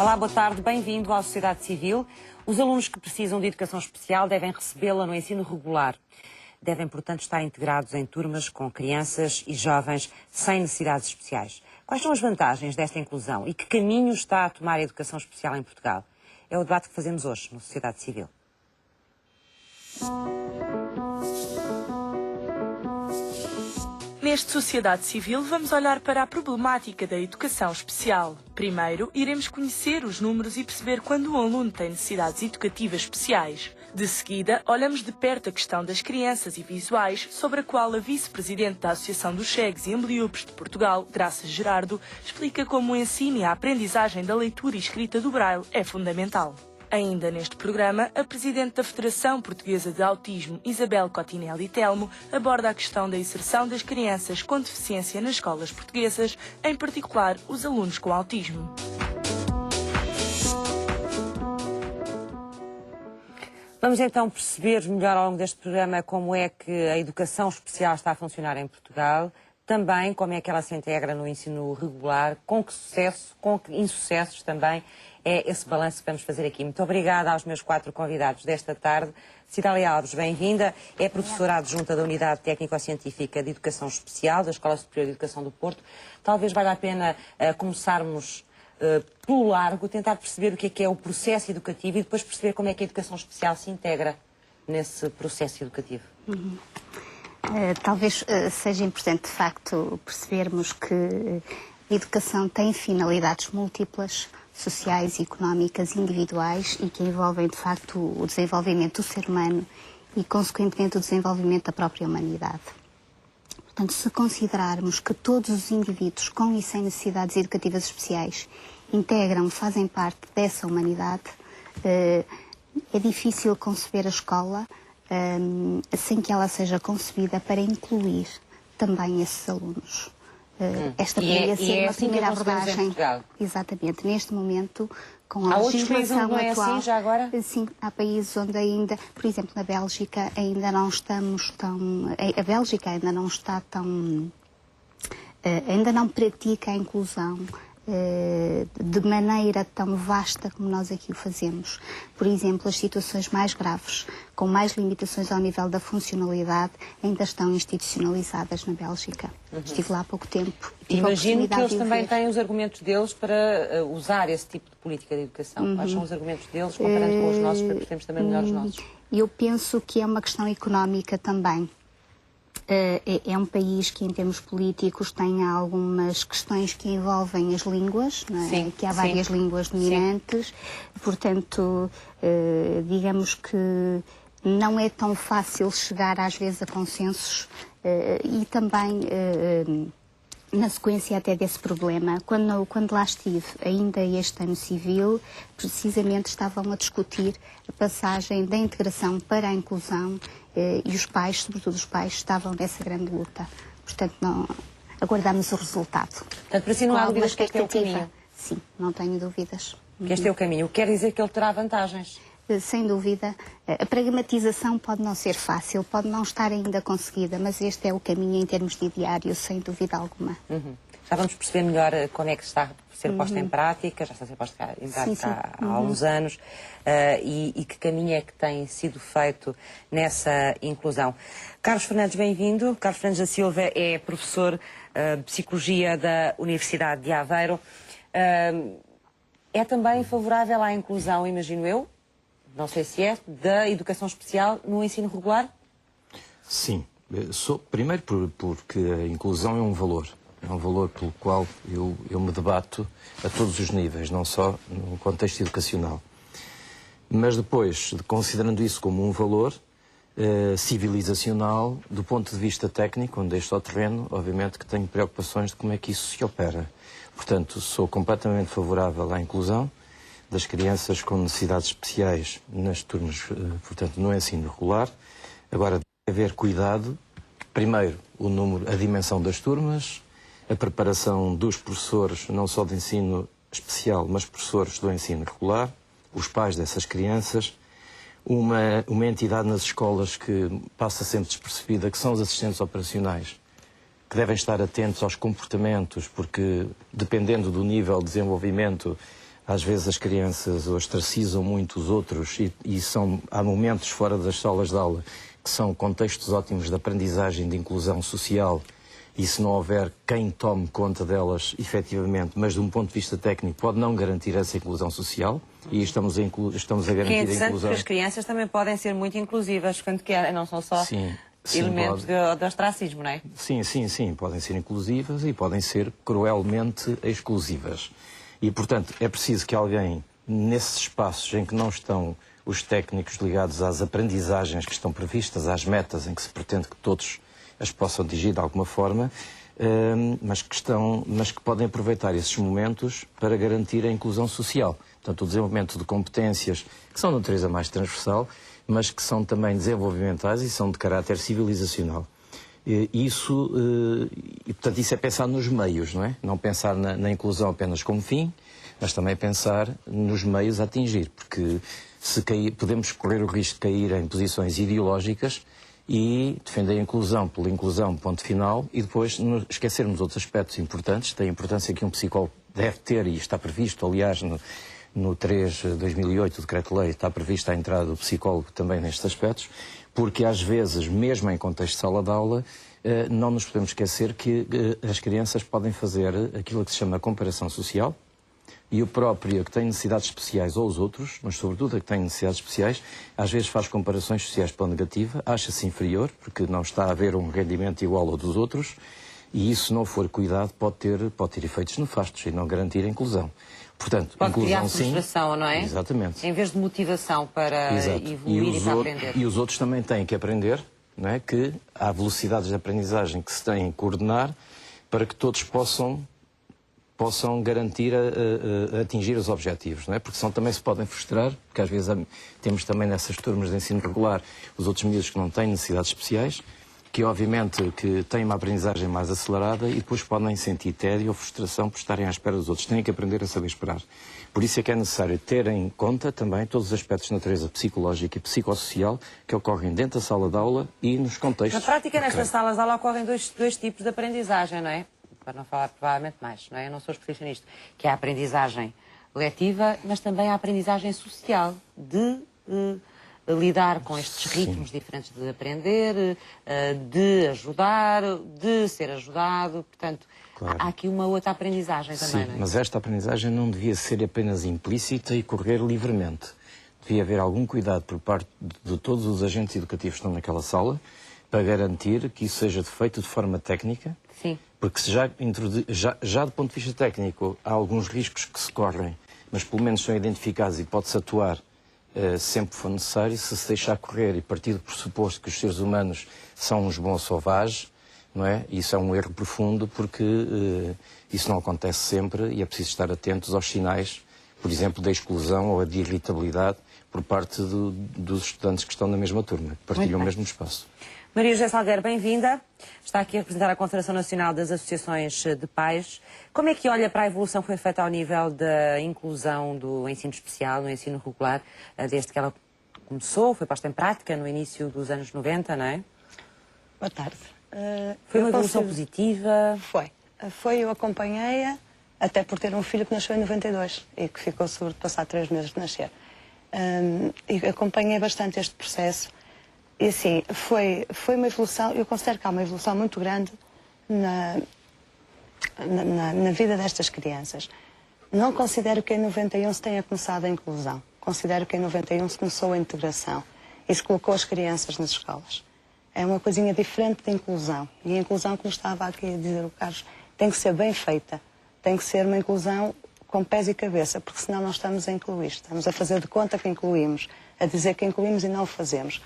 Olá, boa tarde, bem-vindo à Sociedade Civil. Os alunos que precisam de educação especial devem recebê-la no ensino regular. Devem, portanto, estar integrados em turmas com crianças e jovens sem necessidades especiais. Quais são as vantagens desta inclusão e que caminho está a tomar a educação especial em Portugal? É o debate que fazemos hoje na Sociedade Civil. Neste Sociedade Civil vamos olhar para a problemática da educação especial. Primeiro, iremos conhecer os números e perceber quando um aluno tem necessidades educativas especiais. De seguida, olhamos de perto a questão das crianças e visuais, sobre a qual a vice-presidente da Associação dos Cegos e Ambliopes de Portugal, Graça Gerardo, explica como o ensino e a aprendizagem da leitura e escrita do Braille é fundamental. Ainda neste programa, a Presidente da Federação Portuguesa de Autismo, Isabel Cotinelli Telmo, aborda a questão da inserção das crianças com deficiência nas escolas portuguesas, em particular os alunos com autismo. Vamos então perceber melhor ao longo deste programa como é que a educação especial está a funcionar em Portugal, também como é que ela se integra no ensino regular, com que sucesso, com que insucessos também. É esse balanço que vamos fazer aqui. Muito obrigada aos meus 4 convidados desta tarde. Cidália Alves, bem-vinda. É professora adjunta da Unidade Técnico-Científica de Educação Especial da Escola Superior de Educação do Porto. Talvez valha a pena começarmos pelo largo, tentar perceber o que é o processo educativo e depois perceber como é que a educação especial se integra nesse processo educativo. Talvez seja importante, de facto, percebermos que a educação tem finalidades múltiplas, sociais, económicas, individuais e que envolvem, de facto, o desenvolvimento do ser humano e, consequentemente, o desenvolvimento da própria humanidade. Portanto, se considerarmos que todos os indivíduos com e sem necessidades educativas especiais integram, fazem parte dessa humanidade, é difícil conceber a escola sem que ela seja concebida para incluir também esses alunos. Esta poderia ser uma primeira abordagem. Exatamente. Neste momento, com a legislação atual. Assim, já agora? Sim, há países onde ainda, por exemplo, na Bélgica, ainda não estamos tão. A Bélgica ainda não está tão. Ainda não pratica a inclusão de maneira tão vasta como nós aqui o fazemos. Por exemplo, as situações mais graves, com mais limitações ao nível da funcionalidade, ainda estão institucionalizadas na Bélgica. Estive lá há pouco tempo. Imagino que eles também têm os argumentos deles para usar esse tipo de política de educação. Quais são os argumentos deles, comparando com os nossos, para percebermos também melhor os nossos? Eu penso que é uma questão económica também. É um país que, em termos políticos, tem algumas questões que envolvem as línguas, não é? Sim, que há várias línguas dominantes, portanto, digamos que não é tão fácil chegar, às vezes, a consensos e também, na sequência até desse problema, quando lá estive, ainda este ano civil, precisamente estavam a discutir a passagem da integração para a inclusão e os pais, sobretudo os pais, estavam nessa grande luta. Portanto, aguardamos o resultado. Portanto, para si não há dúvidas que este é o caminho? Sim, não tenho dúvidas. Que este é o caminho. Quer dizer que ele terá vantagens? Sem dúvida. A pragmatização pode não ser fácil, pode não estar ainda conseguida, mas este é o caminho em termos de ideário, sem dúvida alguma. Já vamos perceber melhor como é que está a ser posta em prática, já está a ser posta em prática há alguns anos, e que caminho é que tem sido feito nessa inclusão. Carlos Fernandes, bem-vindo. Carlos Fernandes da Silva é professor de Psicologia da Universidade de Aveiro. É também favorável à inclusão, imagino eu, não sei se é, da educação especial no ensino regular? Sim. Primeiro porque a inclusão é um valor. É um valor pelo qual eu me debato a todos os níveis, não só no contexto educacional. Mas depois, considerando isso como um valor civilizacional, do ponto de vista técnico, onde estou ao terreno, obviamente que tenho preocupações de como é que isso se opera. Portanto, sou completamente favorável à inclusão das crianças com necessidades especiais nas turmas, portanto, no ensino regular. Agora, deve haver cuidado, primeiro, a dimensão das turmas, a preparação dos professores, não só de ensino especial, mas professores do ensino regular, os pais dessas crianças, uma entidade nas escolas que passa sempre despercebida, que são os assistentes operacionais, que devem estar atentos aos comportamentos, porque, dependendo do nível de desenvolvimento às vezes as crianças ostracizam muito os outros e há momentos fora das salas de aula que são contextos ótimos de aprendizagem, de inclusão social, e se não houver quem tome conta delas efetivamente, mas de um ponto de vista técnico pode não garantir essa inclusão social, e estamos a garantir Que é a interessante inclusão. porque as crianças também podem ser muito inclusivas quando querem, não são só elementos de ostracismo, não é? Sim, podem ser inclusivas e podem ser cruelmente exclusivas. E, portanto, é preciso que alguém, nesses espaços em que não estão os técnicos ligados às aprendizagens que estão previstas, às metas em que se pretende que todos as possam atingir de alguma forma, mas que podem aproveitar esses momentos para garantir a inclusão social. Portanto, o desenvolvimento de competências que são de natureza mais transversal, mas que são também desenvolvimentais e são de caráter civilizacional. Portanto, isso é pensar nos meios, não é? Não pensar na inclusão apenas como fim, mas também pensar nos meios a atingir, porque podemos correr o risco de cair em posições ideológicas e defender a inclusão pela inclusão, ponto final, e depois esquecermos outros aspectos importantes, da importância que um psicólogo deve ter, e está previsto, aliás, no 3 de 2008, o Decreto-Lei, está prevista a entrada do psicólogo também nestes aspectos, porque às vezes, mesmo em contexto de sala de aula, não nos podemos esquecer que as crianças podem fazer aquilo que se chama comparação social, e o próprio que tem necessidades especiais, ou os outros, mas sobretudo a que tem necessidades especiais, às vezes faz comparações sociais pela negativa, acha-se inferior, porque não está a haver um rendimento igual ao dos outros, e isso, se não for cuidado, pode ter efeitos nefastos e não garantir a inclusão. Portanto, pode inclusão criar frustração, não é? Exatamente. Em vez de motivação para evoluir e para aprender. E os outros também têm que aprender, não é? Que há velocidades de aprendizagem que se têm que coordenar para que todos possam garantir atingir os objetivos, não é? Porque senão também se podem frustrar, porque às vezes temos também nessas turmas de ensino regular os outros miúdos que não têm necessidades especiais, que obviamente que têm uma aprendizagem mais acelerada e depois podem sentir tédio ou frustração por estarem à espera dos outros. Têm que aprender a saber esperar. Por isso é que é necessário ter em conta também todos os aspectos de natureza psicológica e psicossocial que ocorrem dentro da sala de aula e nos contextos. Na prática, nestas salas de aula ocorrem dois tipos de aprendizagem, não é? Para não falar provavelmente mais, não é? Eu não sou especialista nisto. Que é a aprendizagem letiva, mas também a aprendizagem social, de lidar com estes ritmos diferentes de aprender, de ajudar, de ser ajudado. Portanto, claro, há aqui uma outra aprendizagem também, sim, não é? Mas esta aprendizagem não devia ser apenas implícita e correr livremente. Devia haver algum cuidado por parte de todos os agentes educativos que estão naquela sala para garantir que isso seja feito de forma técnica. Sim. Porque se já do ponto de vista técnico há alguns riscos que se correm, mas pelo menos são identificados e pode-se atuar sempre que for necessário. Se deixar correr e partir do pressuposto que os seres humanos são uns bons sauvages, não é? Isso é um erro profundo, porque isso não acontece sempre e é preciso estar atentos aos sinais, por exemplo, da exclusão ou de irritabilidade por parte dos estudantes que estão na mesma turma, que partilham o mesmo espaço. Maria José Salgueiro, bem-vinda. Está aqui a representar a Confederação Nacional das Associações de Pais. Como é que olha para a evolução que foi feita ao nível da inclusão do ensino especial, no ensino regular, desde que ela começou, foi posta em prática no início dos anos 90, não é? Boa tarde. Foi uma evolução positiva? Foi, eu acompanhei-a, até por ter um filho que nasceu em 92 e que ficou sobrepassado 3 meses de nascer. E acompanhei bastante este processo. E assim, foi uma evolução, eu considero que há uma evolução muito grande na vida destas crianças. Não considero que em 91 se tenha começado a inclusão. Considero que em 91 se começou a integração e se colocou as crianças nas escolas. É uma coisinha diferente de inclusão. E a inclusão, como estava aqui a dizer o Carlos, tem que ser bem feita. Tem que ser uma inclusão com pés e cabeça, porque senão não estamos a incluir. Estamos a fazer de conta que incluímos, a dizer que incluímos e não o fazemos.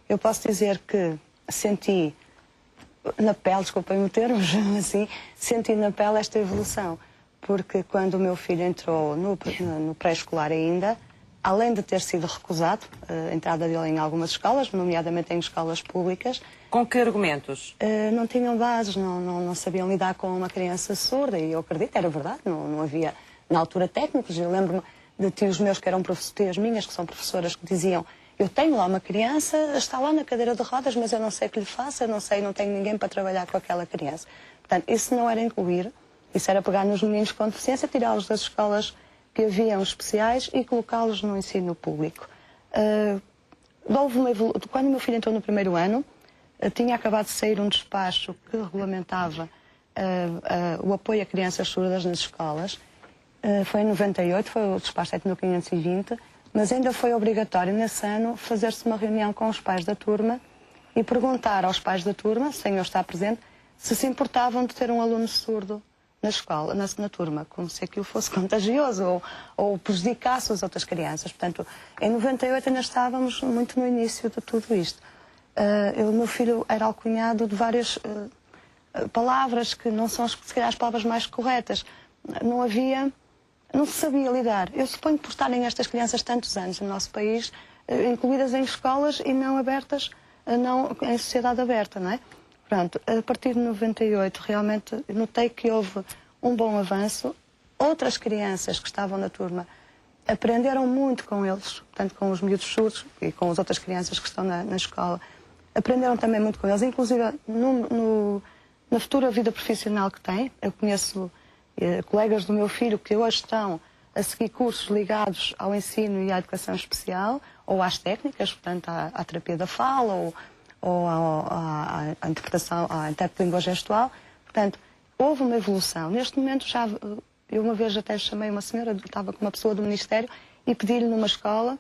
Eu posso dizer que senti na pele, desculpem o termo, assim, senti na pele esta evolução. Porque quando o meu filho entrou no pré-escolar ainda, além de ter sido recusado a entrada dele em algumas escolas, nomeadamente em escolas públicas... Com que argumentos? Não tinham bases, não sabiam lidar com uma criança surda, e eu acredito, era verdade, não havia na altura técnicos. Eu lembro-me de tios meus que eram tias minhas, que são professoras, que diziam: eu tenho lá uma criança, está lá na cadeira de rodas, mas eu não sei o que lhe faço, eu não tenho ninguém para trabalhar com aquela criança. Portanto, isso não era incluir, isso era pegar nos meninos com deficiência, tirá-los das escolas que haviam especiais e colocá-los no ensino público. Quando o meu filho entrou no primeiro ano, tinha acabado de sair um despacho que regulamentava o apoio a crianças surdas nas escolas. Foi em 98, foi o despacho 7520, mas ainda foi obrigatório nesse ano fazer-se uma reunião com os pais da turma e perguntar aos pais da turma, sem eu estar presente, se importavam de ter um aluno surdo na escola, na turma, como se aquilo fosse contagioso ou prejudicasse as outras crianças. Portanto, em 98 ainda estávamos muito no início de tudo isto. O meu filho era alcunhado de várias palavras que não são, se calhar, as palavras mais corretas. Não se sabia lidar. Eu suponho que por estarem estas crianças tantos anos no nosso país, incluídas em escolas e não abertas, não em sociedade aberta, não é? Pronto, a partir de 98 realmente notei que houve um bom avanço. Outras crianças que estavam na turma aprenderam muito com eles, portanto com os miúdos surdos e com as outras crianças que estão na escola. Aprenderam também muito com eles, inclusive na futura vida profissional que têm. Eu conheço colegas do meu filho que hoje estão a seguir cursos ligados ao ensino e à educação especial, ou às técnicas, portanto à terapia da fala, ou à interpretação, à intérprete de língua gestual. Portanto, houve uma evolução. Neste momento, eu uma vez até chamei uma senhora, estava com uma pessoa do Ministério, e pedi-lhe numa escola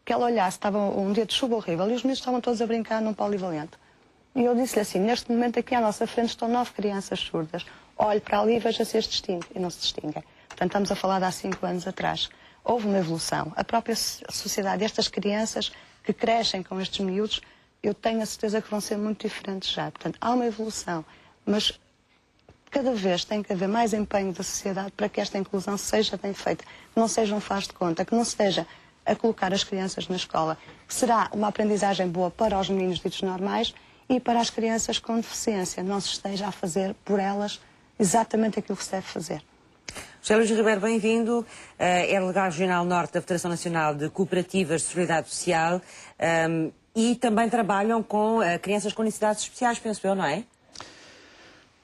que ela olhasse, estava um dia de chuva horrível, e os meninos estavam todos a brincar num polivalente. E eu disse-lhe assim, neste momento aqui à nossa frente estão 9 crianças surdas. Olhe para ali e veja se as distingue. E não se distinguem. Portanto, estamos a falar de há 5 anos atrás. Houve uma evolução. A própria sociedade, estas crianças que crescem com estes miúdos, eu tenho a certeza que vão ser muito diferentes já. Portanto, há uma evolução, mas cada vez tem que haver mais empenho da sociedade para que esta inclusão seja bem feita, que não seja um faz de conta, que não se esteja a colocar as crianças na escola, que será uma aprendizagem boa para os meninos ditos normais e para as crianças com deficiência. Não se esteja a fazer por elas exatamente aquilo que se deve fazer. José Luís Ribeiro, bem-vindo. É delegado regional norte da Federação Nacional de Cooperativas de Solidariedade Social. E também trabalham com crianças com necessidades especiais, penso eu, não é?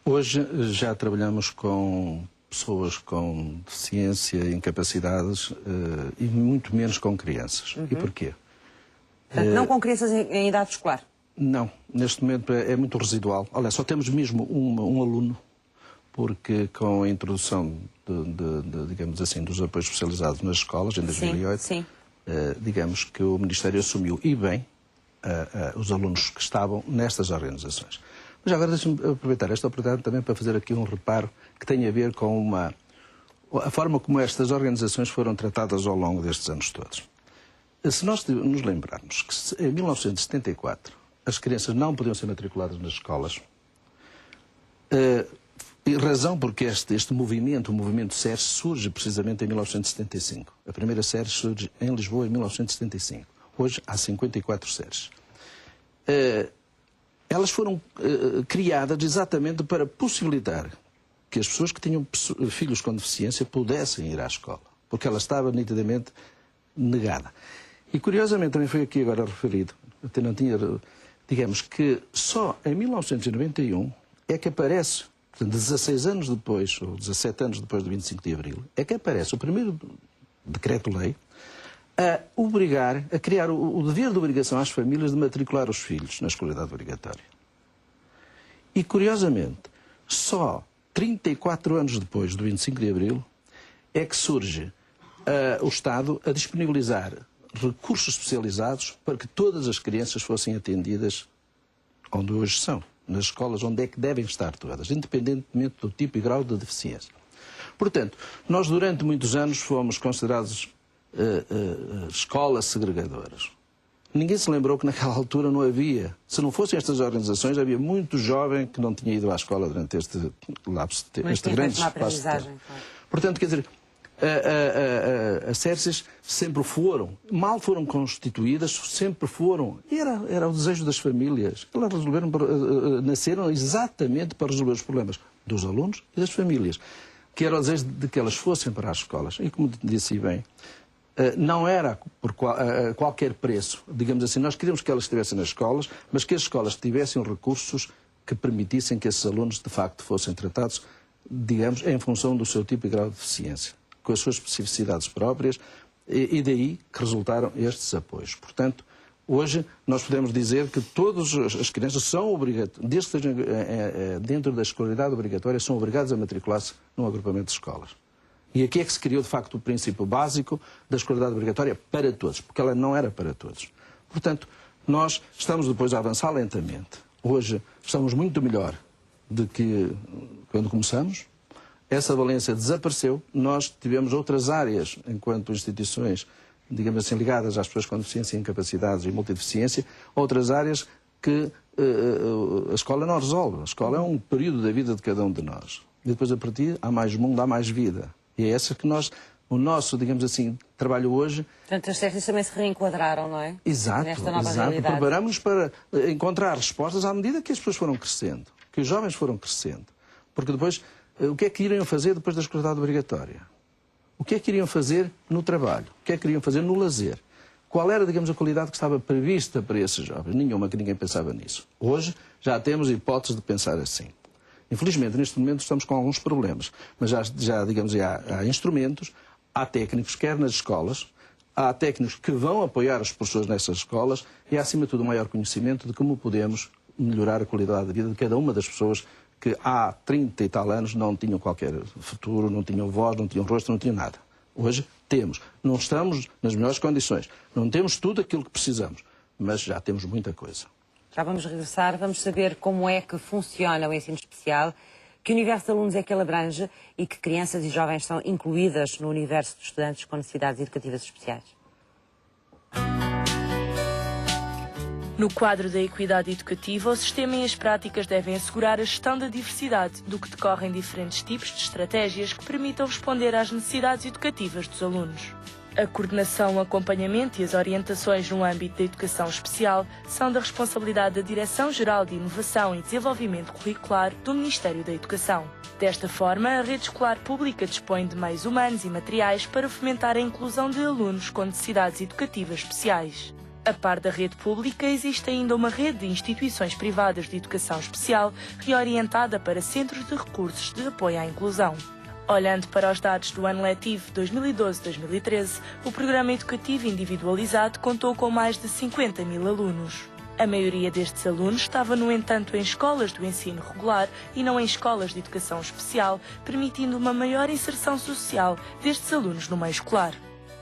Hoje já trabalhamos com pessoas com deficiência, incapacidades e muito menos com crianças. E porquê? Portanto, não com crianças em idade escolar? Não, neste momento é muito residual. Olha, só temos mesmo um aluno, porque com a introdução digamos assim, dos apoios especializados nas escolas, em 2008, sim. Digamos que o Ministério assumiu, e bem, os alunos que estavam nestas organizações. Mas agora deixe-me aproveitar esta oportunidade também para fazer aqui um reparo que tem a ver com a forma como estas organizações foram tratadas ao longo destes anos todos. Se nós nos lembrarmos que em 1974 as crianças não podiam ser matriculadas nas escolas, razão porque este movimento, o movimento SERS, surge precisamente em 1975. A primeira SERS surge em Lisboa em 1975. Hoje há 54 SERS. Elas foram criadas exatamente para possibilitar que as pessoas que tinham filhos com deficiência pudessem ir à escola, porque ela estava nitidamente negada. E curiosamente também foi aqui agora referido, até não tinha, digamos que só em 1991 é que aparece, portanto 16 anos depois, ou 17 anos depois do 25 de Abril, é que aparece o primeiro decreto-lei a obrigar, a criar o dever de obrigação às famílias de matricular os filhos na escolaridade obrigatória. E, curiosamente, só 34 anos depois do 25 de Abril é que surge o Estado a disponibilizar recursos especializados para que todas as crianças fossem atendidas onde hoje são, nas escolas onde é que devem estar todas, independentemente do tipo e grau de deficiência. Portanto, nós durante muitos anos fomos considerados escolas segregadoras. Ninguém se lembrou que naquela altura não havia, se não fossem estas organizações, havia muito jovem que não tinha ido à escola durante este lapso, este grande espaço de tempo. Portanto, quer dizer, as SERSES sempre foram, mal foram constituídas, sempre foram, era o desejo das famílias. Elas nasceram exatamente para resolver os problemas dos alunos e das famílias, que era o desejo de que elas fossem para as escolas. E como disse bem, não era por qualquer preço. Digamos assim, nós queríamos que elas estivessem nas escolas, mas que as escolas tivessem recursos que permitissem que esses alunos, de facto, fossem tratados, digamos, em função do seu tipo e grau de deficiência. com as suas especificidades próprias, e daí que resultaram estes apoios. Portanto, hoje nós podemos dizer que todas as crianças são obrigadas, desde que estejam dentro da escolaridade obrigatória, são obrigadas a matricular-se num agrupamento de escolas. E aqui é que se criou, de facto, o princípio básico da escolaridade obrigatória para todos, porque ela não era para todos. Portanto, nós estamos depois a avançar lentamente. Hoje estamos muito melhor do que quando começamos. Essa valência desapareceu. Nós tivemos outras áreas, enquanto instituições, digamos assim, ligadas às pessoas com deficiência, incapacidades e multideficiência, outras áreas que a escola não resolve. A escola é um período da vida de cada um de nós. E depois, a partir, há mais mundo, há mais vida. E é essa que nós, o nosso, digamos assim, trabalho hoje... Portanto, as técnicas também se reenquadraram, não é? Exato, Nesta nova exato. realidade. Preparamos-nos para encontrar respostas à medida que as pessoas foram crescendo, que os jovens foram crescendo. Porque depois, o que é que iriam fazer depois da escolaridade obrigatória? O que é que iriam fazer no trabalho? O que é que iriam fazer no lazer? Qual era, digamos, a qualidade que estava prevista para esses jovens? Nenhuma, que ninguém pensava nisso. Hoje já temos hipóteses de pensar assim. Infelizmente, neste momento, estamos com alguns problemas, mas digamos, há instrumentos, há técnicos, quer nas escolas, há técnicos que vão apoiar as pessoas nessas escolas e há, acima de tudo, um maior conhecimento de como podemos melhorar a qualidade de vida de cada uma das pessoas que há 30 e tal anos não tinham qualquer futuro, não tinham voz, não tinham rosto, não tinham nada. Hoje temos. Não estamos nas melhores condições. Não temos tudo aquilo que precisamos, mas já temos muita coisa. Já vamos regressar, vamos saber como é que funciona o ensino especial, que universo de alunos é que ele abrange e que crianças e jovens são incluídas no universo de estudantes com necessidades educativas especiais. No quadro da equidade educativa, o sistema e as práticas devem assegurar a gestão da diversidade, do que decorrem diferentes tipos de estratégias que permitam responder às necessidades educativas dos alunos. A coordenação, o acompanhamento e as orientações no âmbito da educação especial são da responsabilidade da Direção-Geral de Inovação e Desenvolvimento Curricular do Ministério da Educação. Desta forma, a rede escolar pública dispõe de meios humanos e materiais para fomentar a inclusão de alunos com necessidades educativas especiais. A par da rede pública, existe ainda uma rede de instituições privadas de educação especial reorientada para centros de recursos de apoio à inclusão. Olhando para os dados do ano letivo 2012-2013, o programa educativo individualizado contou com mais de 50 mil alunos. A maioria destes alunos estava, no entanto, em escolas do ensino regular e não em escolas de educação especial, permitindo uma maior inserção social destes alunos no meio escolar.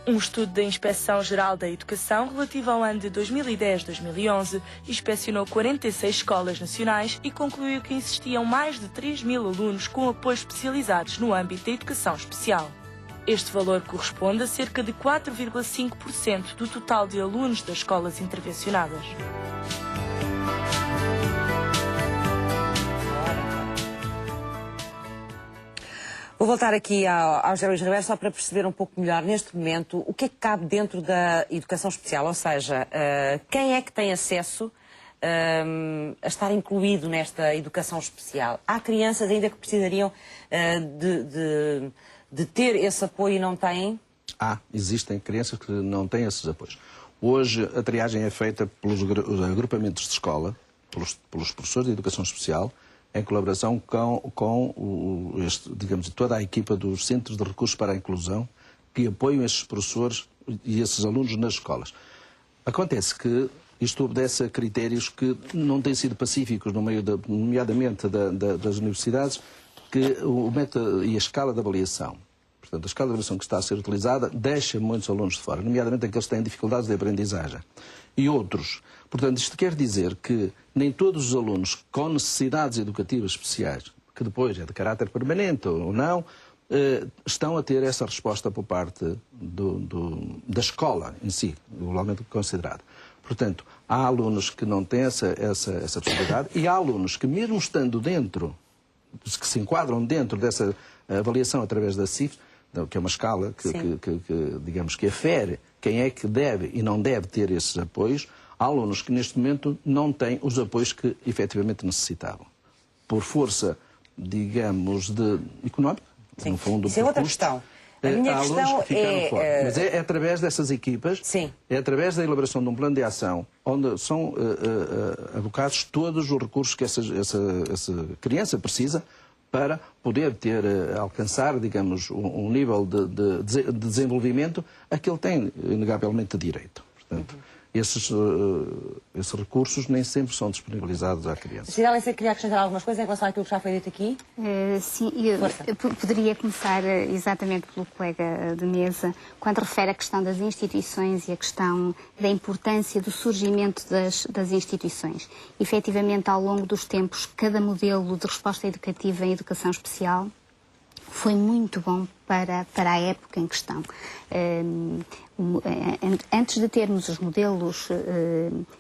Um estudo da Inspeção-Geral da Educação relativo ao ano de 2010-2011 inspecionou 46 escolas nacionais e concluiu que existiam mais de 3 mil alunos com apoios especializados no âmbito da educação especial. Este valor corresponde a cerca de 4,5% do total de alunos das escolas intervencionadas. Vou voltar aqui ao José Luís Ribeiro só para perceber um pouco melhor, neste momento, o que é que cabe dentro da educação especial, ou seja, quem é que tem acesso a estar incluído nesta educação especial? Há crianças ainda que precisariam de ter esse apoio e não têm? Existem crianças que não têm esses apoios. Hoje a triagem é feita pelos agrupamentos de escola, pelos professores de educação especial, em colaboração com digamos, toda a equipa dos Centros de Recursos para a Inclusão, que apoiam esses professores e esses alunos nas escolas. Acontece que isto obedece a critérios que não têm sido pacíficos, no meio nomeadamente das universidades, que o método e a escala de avaliação. Portanto, a escala de avaliação que está a ser utilizada deixa muitos alunos de fora, nomeadamente aqueles que têm dificuldades de aprendizagem. E outros. Portanto, isto quer dizer que nem todos os alunos com necessidades educativas especiais, que depois é de caráter permanente ou não, estão a ter essa resposta por parte da escola em si, globalmente considerada. Portanto, há alunos que não têm essa possibilidade e há alunos que, mesmo estando dentro, que se enquadram dentro dessa avaliação através da CIF, que é uma escala digamos, que afere quem é que deve e não deve ter esses apoios, há alunos que neste momento não têm os apoios que efetivamente necessitavam. Por força, digamos, económica, no fundo, isso é outra questão. A minha questão fora. Mas é através dessas equipas, Sim. É através da elaboração de um plano de ação, onde são abocados todos os recursos que essa criança precisa para poder alcançar, digamos, um nível de desenvolvimento a que ele tem, inegavelmente, direito. Portanto, esses recursos nem sempre são disponibilizados à criança. Cidália, você queria acrescentar algumas coisas em relação àquilo que já foi dito aqui? Sim, eu poderia começar exatamente pelo colega de mesa, quando refere à questão das instituições e a questão da importância do surgimento das instituições. Efetivamente, ao longo dos tempos, cada modelo de resposta educativa em educação especial foi muito bom para a época em questão. Antes de termos os modelos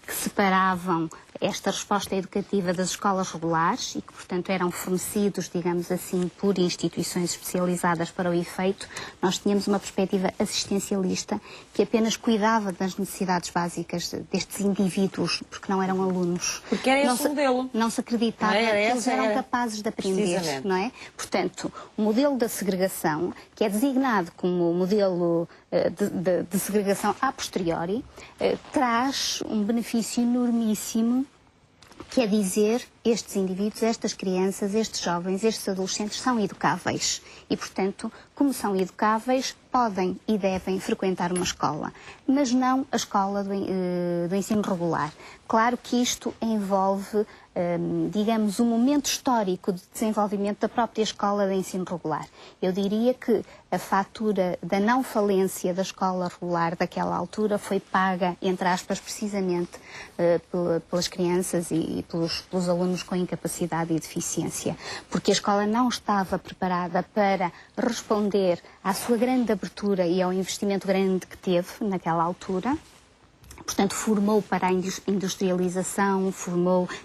que separavam esta resposta educativa das escolas regulares e que, portanto, eram fornecidos, digamos assim, por instituições especializadas para o efeito, nós tínhamos uma perspectiva assistencialista que apenas cuidava das necessidades básicas destes indivíduos, porque não eram alunos. Porque era esse o modelo. Não se acreditava que eles eram capazes de aprender, não é? Portanto, o modelo da segregação, que é designado como modelo de segregação a posteriori, traz um benefício enormíssimo, que é dizer, estes indivíduos, estas crianças, estes jovens, estes adolescentes são educáveis e, portanto, como são educáveis, podem e devem frequentar uma escola, mas não a escola do ensino regular. Claro que isto envolve, digamos, um momento histórico de desenvolvimento da própria escola de ensino regular. Eu diria que a fatura da não falência da escola regular daquela altura foi paga, entre aspas, precisamente pelas crianças e pelos alunos com incapacidade e deficiência, porque a escola não estava preparada para responder à sua grande abertura e ao investimento grande que teve naquela altura. Portanto, formou para a industrialização,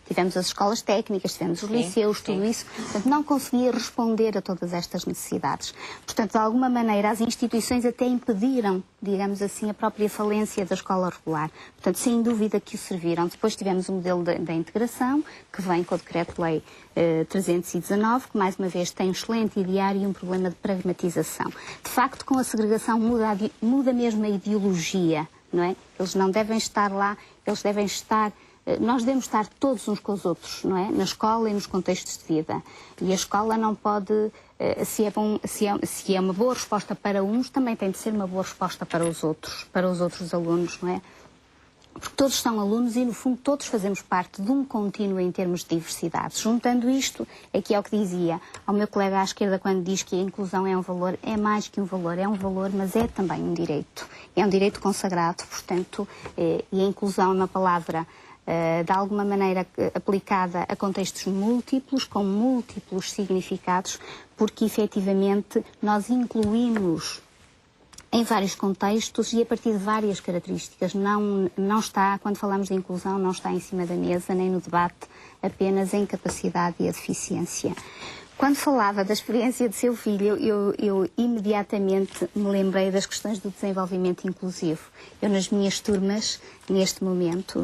tivemos as escolas técnicas, tivemos os liceus, tudo isso. Portanto, não conseguia responder a todas estas necessidades. Portanto, de alguma maneira, as instituições até impediram, digamos assim, a própria falência da escola regular. Portanto, sem dúvida que o serviram. Depois tivemos o modelo da integração, que vem com o Decreto-Lei 319, que mais uma vez tem um excelente ideário e um problema de pragmatização. De facto, com a segregação muda mesmo a ideologia. Não é? Eles não devem estar lá, nós devemos estar todos uns com os outros, não é? Na escola e nos contextos de vida. E a escola não pode, se é uma boa resposta para uns, também tem de ser uma boa resposta para os outros alunos, não é? Porque todos são alunos e, no fundo, todos fazemos parte de um contínuo em termos de diversidade. Juntando isto, aqui é o que dizia ao meu colega à esquerda quando diz que a inclusão é um valor, é mais que um valor, mas é também um direito. É um direito consagrado, portanto, e a inclusão é uma palavra de alguma maneira aplicada a contextos múltiplos, com múltiplos significados, porque efetivamente nós incluímos em vários contextos e a partir de várias características. Não está, quando falamos de inclusão, não está em cima da mesa, nem no debate, apenas a incapacidade e a deficiência. Quando falava da experiência de seu filho, eu imediatamente me lembrei das questões do desenvolvimento inclusivo. Eu, nas minhas turmas, neste momento,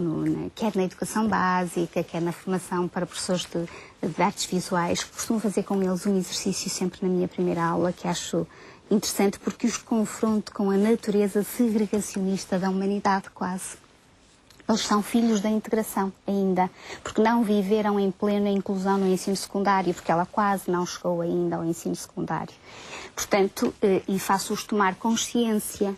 quer na educação básica, quer na formação para professores de artes visuais, costumo fazer com eles um exercício sempre na minha primeira aula, que acho interessante porque os confronto com a natureza segregacionista da humanidade quase. Eles são filhos da integração ainda, porque não viveram em plena inclusão no ensino secundário, porque ela quase não chegou ainda ao ensino secundário. Portanto, e faço-os tomar consciência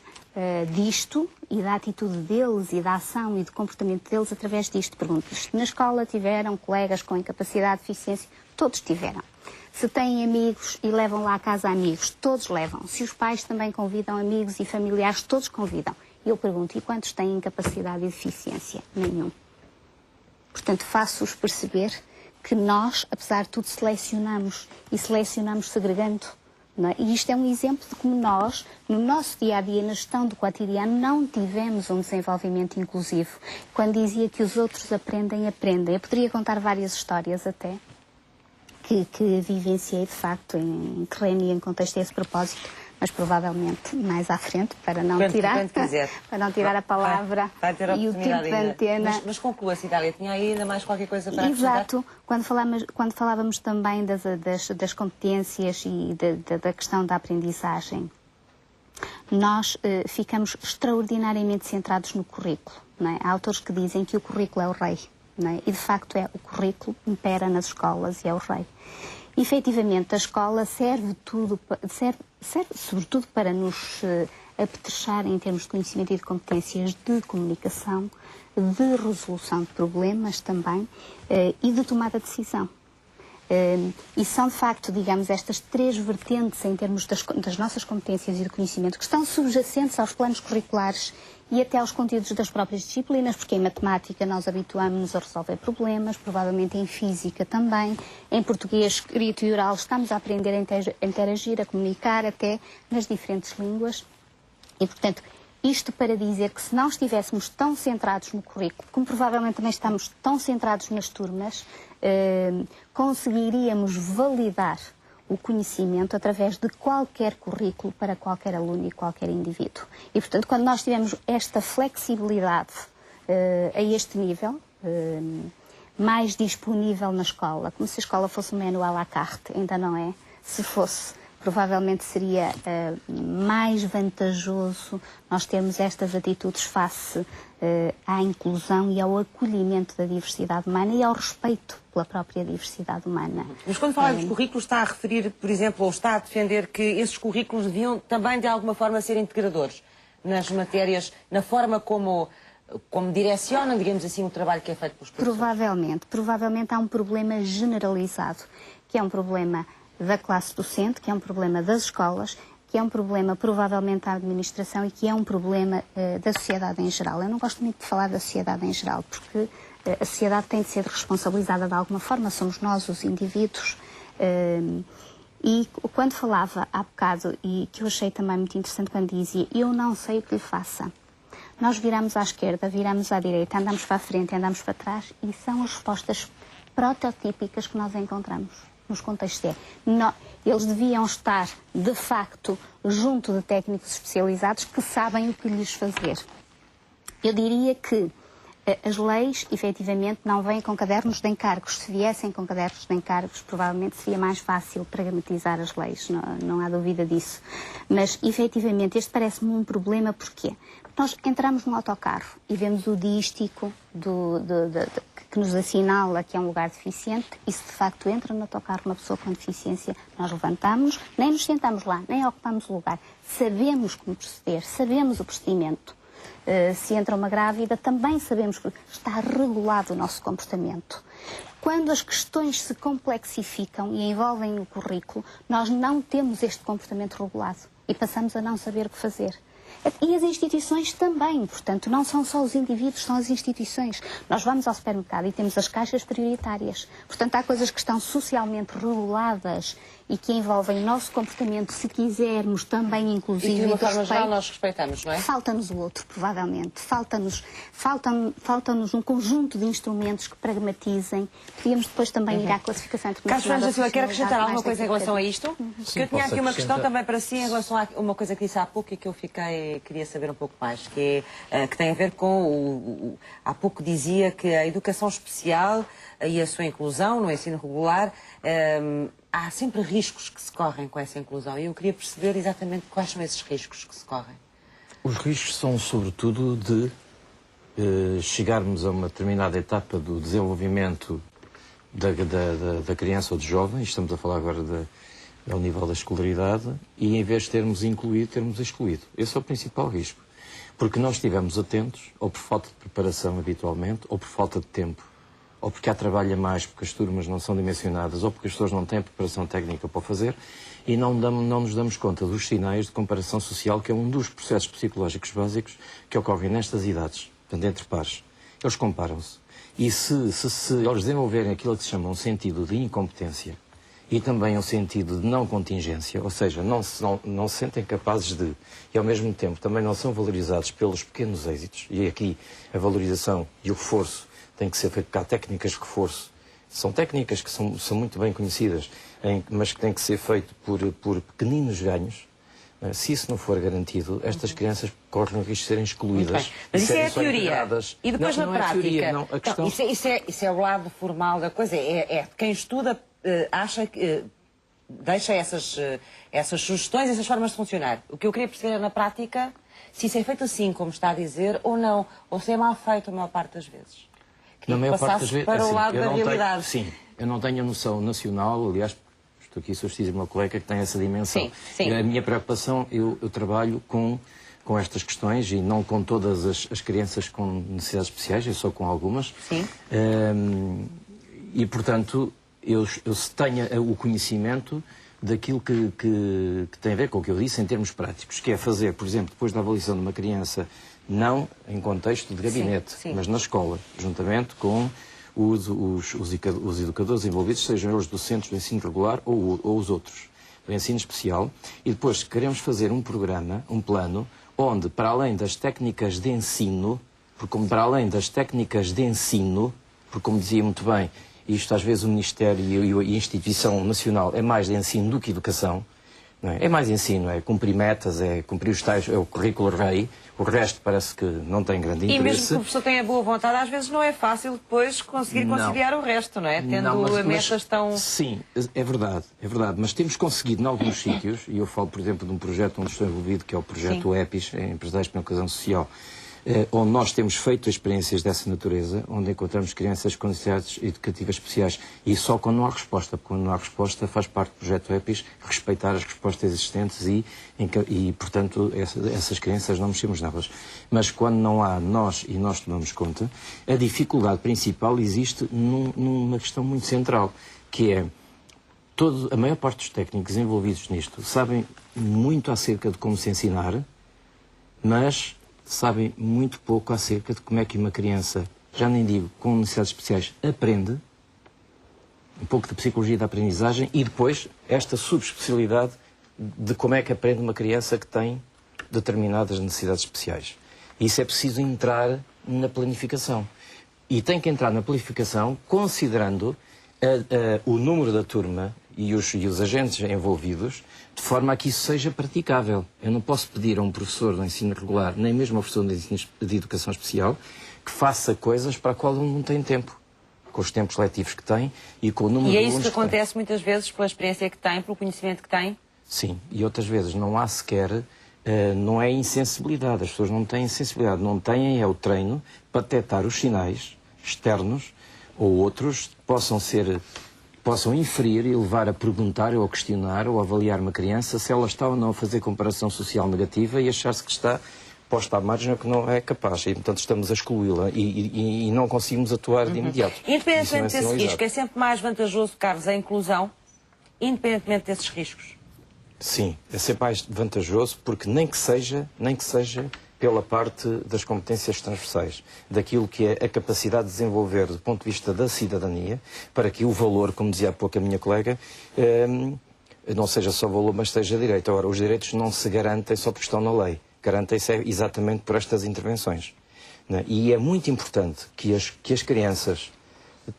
disto e da atitude deles e da ação e do comportamento deles através disto. Pergunto-lhes se na escola tiveram colegas com incapacidade de deficiência. Todos tiveram. Se têm amigos e levam lá a casa amigos, todos levam. Se os pais também convidam amigos e familiares, todos convidam. E eu pergunto, e quantos têm incapacidade e deficiência? Nenhum. Portanto, faço-os perceber que nós, apesar de tudo, selecionamos. E selecionamos segregando. Não é? E isto é um exemplo de como nós, no nosso dia-a-dia, na gestão do cotidiano, não tivemos um desenvolvimento inclusivo. Quando dizia que os outros aprendem. Eu poderia contar várias histórias até, que vivenciei de facto em terreno e em contexto a esse propósito, mas provavelmente mais à frente, para não tirar a palavra e o tempo de antena. Mas conclua, Cidália, tinha aí ainda mais qualquer coisa para acrescentar? Exato. Quando falávamos também das competências e da questão da aprendizagem, nós ficamos extraordinariamente centrados no currículo. Não é? Há autores que dizem que o currículo é o rei. Não é? E de facto o currículo impera nas escolas e é o rei. Efetivamente, a escola serve sobretudo para nos apetrechar em termos de conhecimento e de competências de comunicação, de resolução de problemas também e de tomada de decisão. E são, de facto, digamos, estas três vertentes em termos das nossas competências e de conhecimento que estão subjacentes aos planos curriculares e até aos conteúdos das próprias disciplinas, porque em matemática nós habituamos-nos a resolver problemas, provavelmente em física também, em português, escrito e oral estamos a aprender a interagir, a comunicar até nas diferentes línguas. E, portanto, isto para dizer que se não estivéssemos tão centrados no currículo, como provavelmente também estamos tão centrados nas turmas, conseguiríamos validar o conhecimento através de qualquer currículo para qualquer aluno e qualquer indivíduo. E, portanto, quando nós tivermos esta flexibilidade a este nível, mais disponível na escola, como se a escola fosse um menu à la carte, ainda não é, se fosse, provavelmente seria mais vantajoso nós termos estas atitudes face à inclusão e ao acolhimento da diversidade humana e ao respeito pela própria diversidade humana. Mas quando fala dos currículos, está a referir, por exemplo, ou está a defender que esses currículos deviam também, de alguma forma, ser integradores nas matérias, na forma como direcionam, digamos assim, o trabalho que é feito pelos professores? Provavelmente há um problema generalizado, que é um problema da classe docente, que é um problema das escolas, que é um problema provavelmente da administração e que é um problema da sociedade em geral. Eu não gosto muito de falar da sociedade em geral, porque a sociedade tem de ser responsabilizada de alguma forma, somos nós os indivíduos. E quando falava há bocado, e que eu achei também muito interessante quando dizia eu não sei o que lhe faça, nós viramos à esquerda, viramos à direita, andamos para a frente, andamos para trás e são as respostas prototípicas que nós encontramos nos contextos. Eles deviam estar, de facto, junto de técnicos especializados que sabem o que lhes fazer. Eu diria que as leis, efetivamente, não vêm com cadernos de encargos. Se viessem com cadernos de encargos, provavelmente seria mais fácil pragmatizar as leis, não há dúvida disso. Mas, efetivamente, este parece-me um problema, porquê? Porque nós entramos num autocarro e vemos o dístico que nos assinala que é um lugar deficiente e se de facto entra no autocarro uma pessoa com deficiência, nós levantamos, nem nos sentamos lá, nem ocupamos o lugar. Sabemos como proceder, sabemos o procedimento. Se entra uma grávida, também sabemos que está regulado o nosso comportamento. Quando as questões se complexificam e envolvem o currículo, nós não temos este comportamento regulado e passamos a não saber o que fazer. E as instituições também, portanto, não são só os indivíduos, são as instituições. Nós vamos ao supermercado e temos as caixas prioritárias. Portanto, há coisas que estão socialmente reguladas e que envolvem o nosso comportamento, se quisermos, também inclusive. E de uma forma geral nós respeitamos, não é? Falta-nos o outro, provavelmente. Falta-nos um conjunto de instrumentos que pragmatizem. Podíamos depois também ir à classificação internacional. Carlos França, quer acrescentar alguma coisa em relação a isto? Sim, eu tinha aqui uma questão acrescentar. também para si em relação a uma coisa que disse há pouco e que eu queria saber um pouco mais, que tem a ver com há pouco dizia que a educação especial e a sua inclusão no ensino regular, há sempre riscos que se correm com essa inclusão e eu queria perceber exatamente quais são esses riscos que se correm. Os riscos são, sobretudo, de chegarmos a uma determinada etapa do desenvolvimento da criança ou do jovem, estamos a falar agora ao nível da escolaridade, e em vez de termos incluído, termos excluído. Esse é o principal risco. Porque nós estivemos atentos, ou por falta de preparação habitualmente, ou por falta de tempo, ou porque há trabalho a mais, porque as turmas não são dimensionadas, ou porque as pessoas não têm preparação técnica para o fazer, e não nos damos conta dos sinais de comparação social, que é um dos processos psicológicos básicos que ocorrem nestas idades, portanto, entre pares. Eles comparam-se. E se eles desenvolverem aquilo que se chama um sentido de incompetência e também um sentido de não contingência, ou seja, não se sentem capazes de, e ao mesmo tempo também não são valorizados pelos pequenos êxitos, e aqui a valorização e o reforço tem que ser feito, porque há técnicas de reforço. São técnicas que são muito bem conhecidas, mas que têm que ser feito por pequeninos ganhos. Se isso não for garantido, estas crianças correm o risco de serem excluídas. Mas isso é a teoria. E depois na prática? É teoria, não. A questão... Isso é o lado formal da coisa. Quem estuda acha que deixa essas sugestões, essas formas de funcionar. O que eu queria perceber é na prática se isso é feito assim, como está a dizer, ou não. Ou se é mal feito a maior parte das vezes. Na maior parte das vezes, para o lado da realidade. Sim, eu não tenho a noção nacional, aliás, Estou aqui a substituir o meu colega que tem essa dimensão. Sim, sim. A minha preocupação, eu trabalho com estas questões e não com todas as crianças com necessidades especiais, eu só com algumas. Sim. E, portanto, eu tenho o conhecimento daquilo que tem a ver com o que eu disse em termos práticos, que é fazer, por exemplo, depois da avaliação de uma criança, não em contexto de gabinete, sim. mas na escola, juntamente com os educadores envolvidos, sejam eles docentes do ensino regular ou os outros, do ensino especial, e depois queremos fazer um programa, um plano, onde, para além das técnicas de ensino, porque como dizia muito bem, isto às vezes o Ministério e a Instituição Nacional é mais de ensino do que educação, não é? É mais ensino, é cumprir metas, é cumprir os tais, é o currículo rei, o resto parece que não tem grande interesse. E mesmo que o professor tenha boa vontade, às vezes não é fácil depois conseguir conciliar o resto, não é? Tendo metas tão... Sim, é verdade, mas temos conseguido em alguns sítios, e eu falo, por exemplo, de um projeto onde estou envolvido, que é o projeto EPIS, Empresários para a Inclusão Social, onde nós temos feito experiências dessa natureza, onde encontramos crianças com necessidades educativas especiais. E só quando não há resposta, porque quando não há resposta faz parte do projeto EPIS respeitar as respostas existentes e portanto, essas crianças não mexemos nelas. Mas quando não há, nós tomamos conta, a dificuldade principal existe numa questão muito central, que é a maior parte dos técnicos envolvidos nisto sabem muito acerca de como se ensinar, mas sabem muito pouco acerca de como é que uma criança, já nem digo com necessidades especiais, aprende, um pouco de psicologia da aprendizagem e depois esta subespecialidade de como é que aprende uma criança que tem determinadas necessidades especiais. Isso é preciso entrar na planificação. E tem que entrar na planificação considerando o número da turma e os agentes envolvidos, de forma a que isso seja praticável. Eu não posso pedir a um professor do ensino regular, nem mesmo a um professor de educação especial, que faça coisas para a qual ele não tem tempo, com os tempos letivos que tem e com o número de alunos que tem. E é isso que acontece muitas vezes pela experiência que tem, pelo conhecimento que tem? Sim, e outras vezes não há sequer, não é insensibilidade, as pessoas não têm sensibilidade, não têm o treino para detectar os sinais externos ou outros que possam inferir e levar a perguntar ou a questionar ou a avaliar uma criança se ela está ou não a fazer comparação social negativa e achar-se que está posta à margem que não é capaz. E, portanto, estamos a excluí-la e não conseguimos atuar de imediato. Independentemente desse risco, é sempre mais vantajoso, Carlos, a inclusão, independentemente desses riscos? Sim, é sempre mais vantajoso porque nem que seja pela parte das competências transversais, daquilo que é a capacidade de desenvolver do ponto de vista da cidadania, para que o valor, como dizia há pouco a minha colega, não seja só valor, mas seja direito. Ora, os direitos não se garantem só porque estão na lei, garantem-se exatamente por estas intervenções. Né? E é muito importante que as crianças,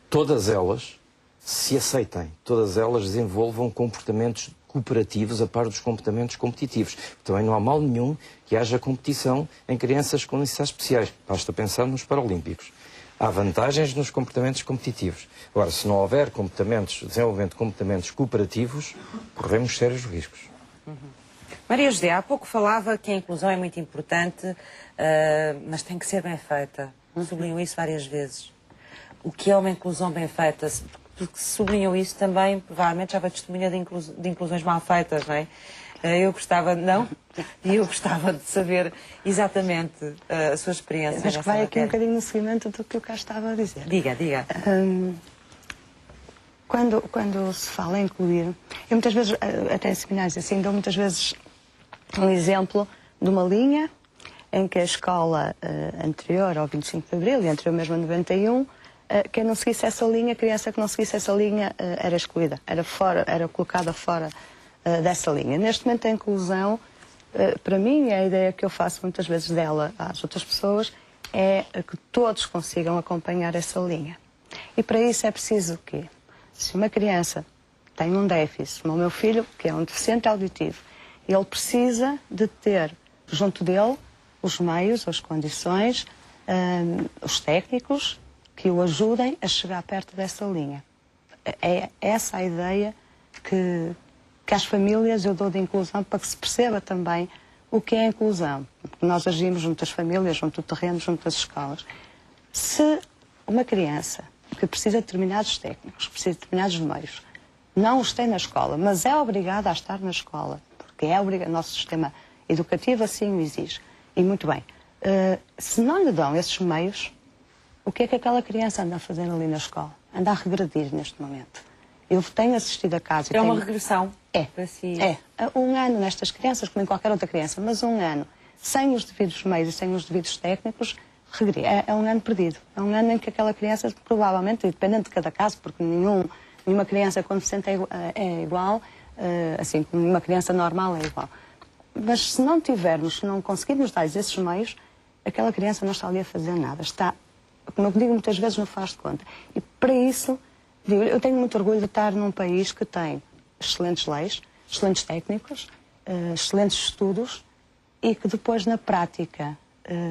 todas elas, se aceitem, todas elas desenvolvam comportamentos cooperativos a par dos comportamentos competitivos. Também não há mal nenhum que haja competição em crianças com necessidades especiais. Basta pensar nos Paralímpicos. Há vantagens nos comportamentos competitivos. Agora, se não houver desenvolvimento de comportamentos cooperativos, corremos sérios riscos. Maria José, há pouco falava que a inclusão é muito importante, mas tem que ser bem feita. Sublinhou isso várias vezes. O que é uma inclusão bem feita? Porque se sublinham isso também, provavelmente já vai testemunha de inclusões mal feitas, não é? Eu gostava de saber exatamente a sua experiência. Mas que vai aqui um bocadinho no seguimento do que eu cá estava a dizer. Diga. Quando se fala em incluir, eu muitas vezes, até em seminários assim, dou muitas vezes um exemplo de uma linha em que a escola anterior ao 25 de Abril e anterior mesmo a 91, quem não seguisse essa linha, a criança que não seguisse essa linha era excluída, era colocada fora dessa linha. Neste momento a inclusão, para mim, a ideia que eu faço muitas vezes dela às outras pessoas é que todos consigam acompanhar essa linha. E para isso é preciso o quê? Se uma criança tem um déficit, como o meu filho, que é um deficiente auditivo, ele precisa de ter junto dele os meios, as condições, os técnicos que o ajudem a chegar perto dessa linha. É essa a ideia que às famílias eu dou de inclusão, para que se perceba também o que é a inclusão. Porque nós agimos junto às famílias, junto ao terreno, junto às escolas. Se uma criança que precisa de determinados técnicos, precisa de determinados meios, não os tem na escola, mas é obrigado a estar na escola, porque é obrigado, o nosso sistema educativo assim o exige. E muito bem, se não lhe dão esses meios, o que é que aquela criança anda a fazer ali na escola? Anda a regredir neste momento. Eu tenho assistido a casos... É uma regressão? É. Para si. É. Um ano nestas crianças, como em qualquer outra criança, mas um ano sem os devidos meios e sem os devidos técnicos, é um ano perdido. É um ano em que aquela criança, provavelmente, dependendo de cada caso, porque nenhuma criança com deficiente é igual, assim como nenhuma criança normal é igual. Mas se não tivermos, se não conseguirmos dar esses meios, aquela criança não está ali a fazer nada. Está, como eu digo muitas vezes, não faz de conta. E para isso, eu tenho muito orgulho de estar num país que tem excelentes leis, excelentes técnicos, excelentes estudos e que depois, na prática,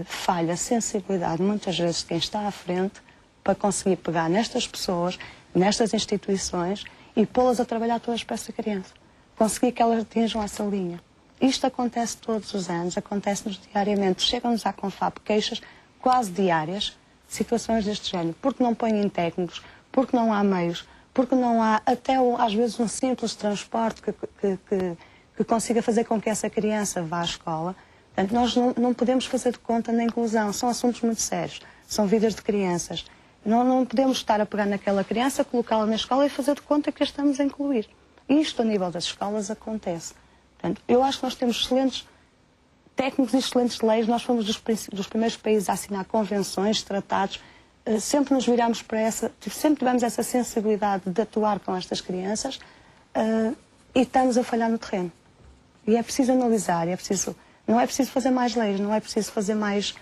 falha a sensibilidade, muitas vezes, de quem está à frente para conseguir pegar nestas pessoas, nestas instituições e pô-las a trabalhar todas para essa criança. Conseguir que elas atinjam essa linha. Isto acontece todos os anos, acontece-nos diariamente. Chegam-nos à Confap queixas quase diárias de situações deste género, porque não põem técnicos, porque não há meios, porque não há até às vezes um simples transporte que consiga fazer com que essa criança vá à escola. Portanto, nós não podemos fazer de conta na inclusão, são assuntos muito sérios, são vidas de crianças. Não podemos estar a pegar naquela criança, colocá-la na escola e fazer de conta que a estamos a incluir. Isto, a nível das escolas, acontece. Portanto, eu acho que nós temos excelentes técnicos e excelentes leis. Nós fomos dos primeiros países a assinar convenções, tratados. Sempre nos viramos para sempre tivemos essa sensibilidade de atuar com estas crianças e estamos a falhar no terreno. E é preciso analisar, não é preciso fazer mais leis, não é preciso fazer mais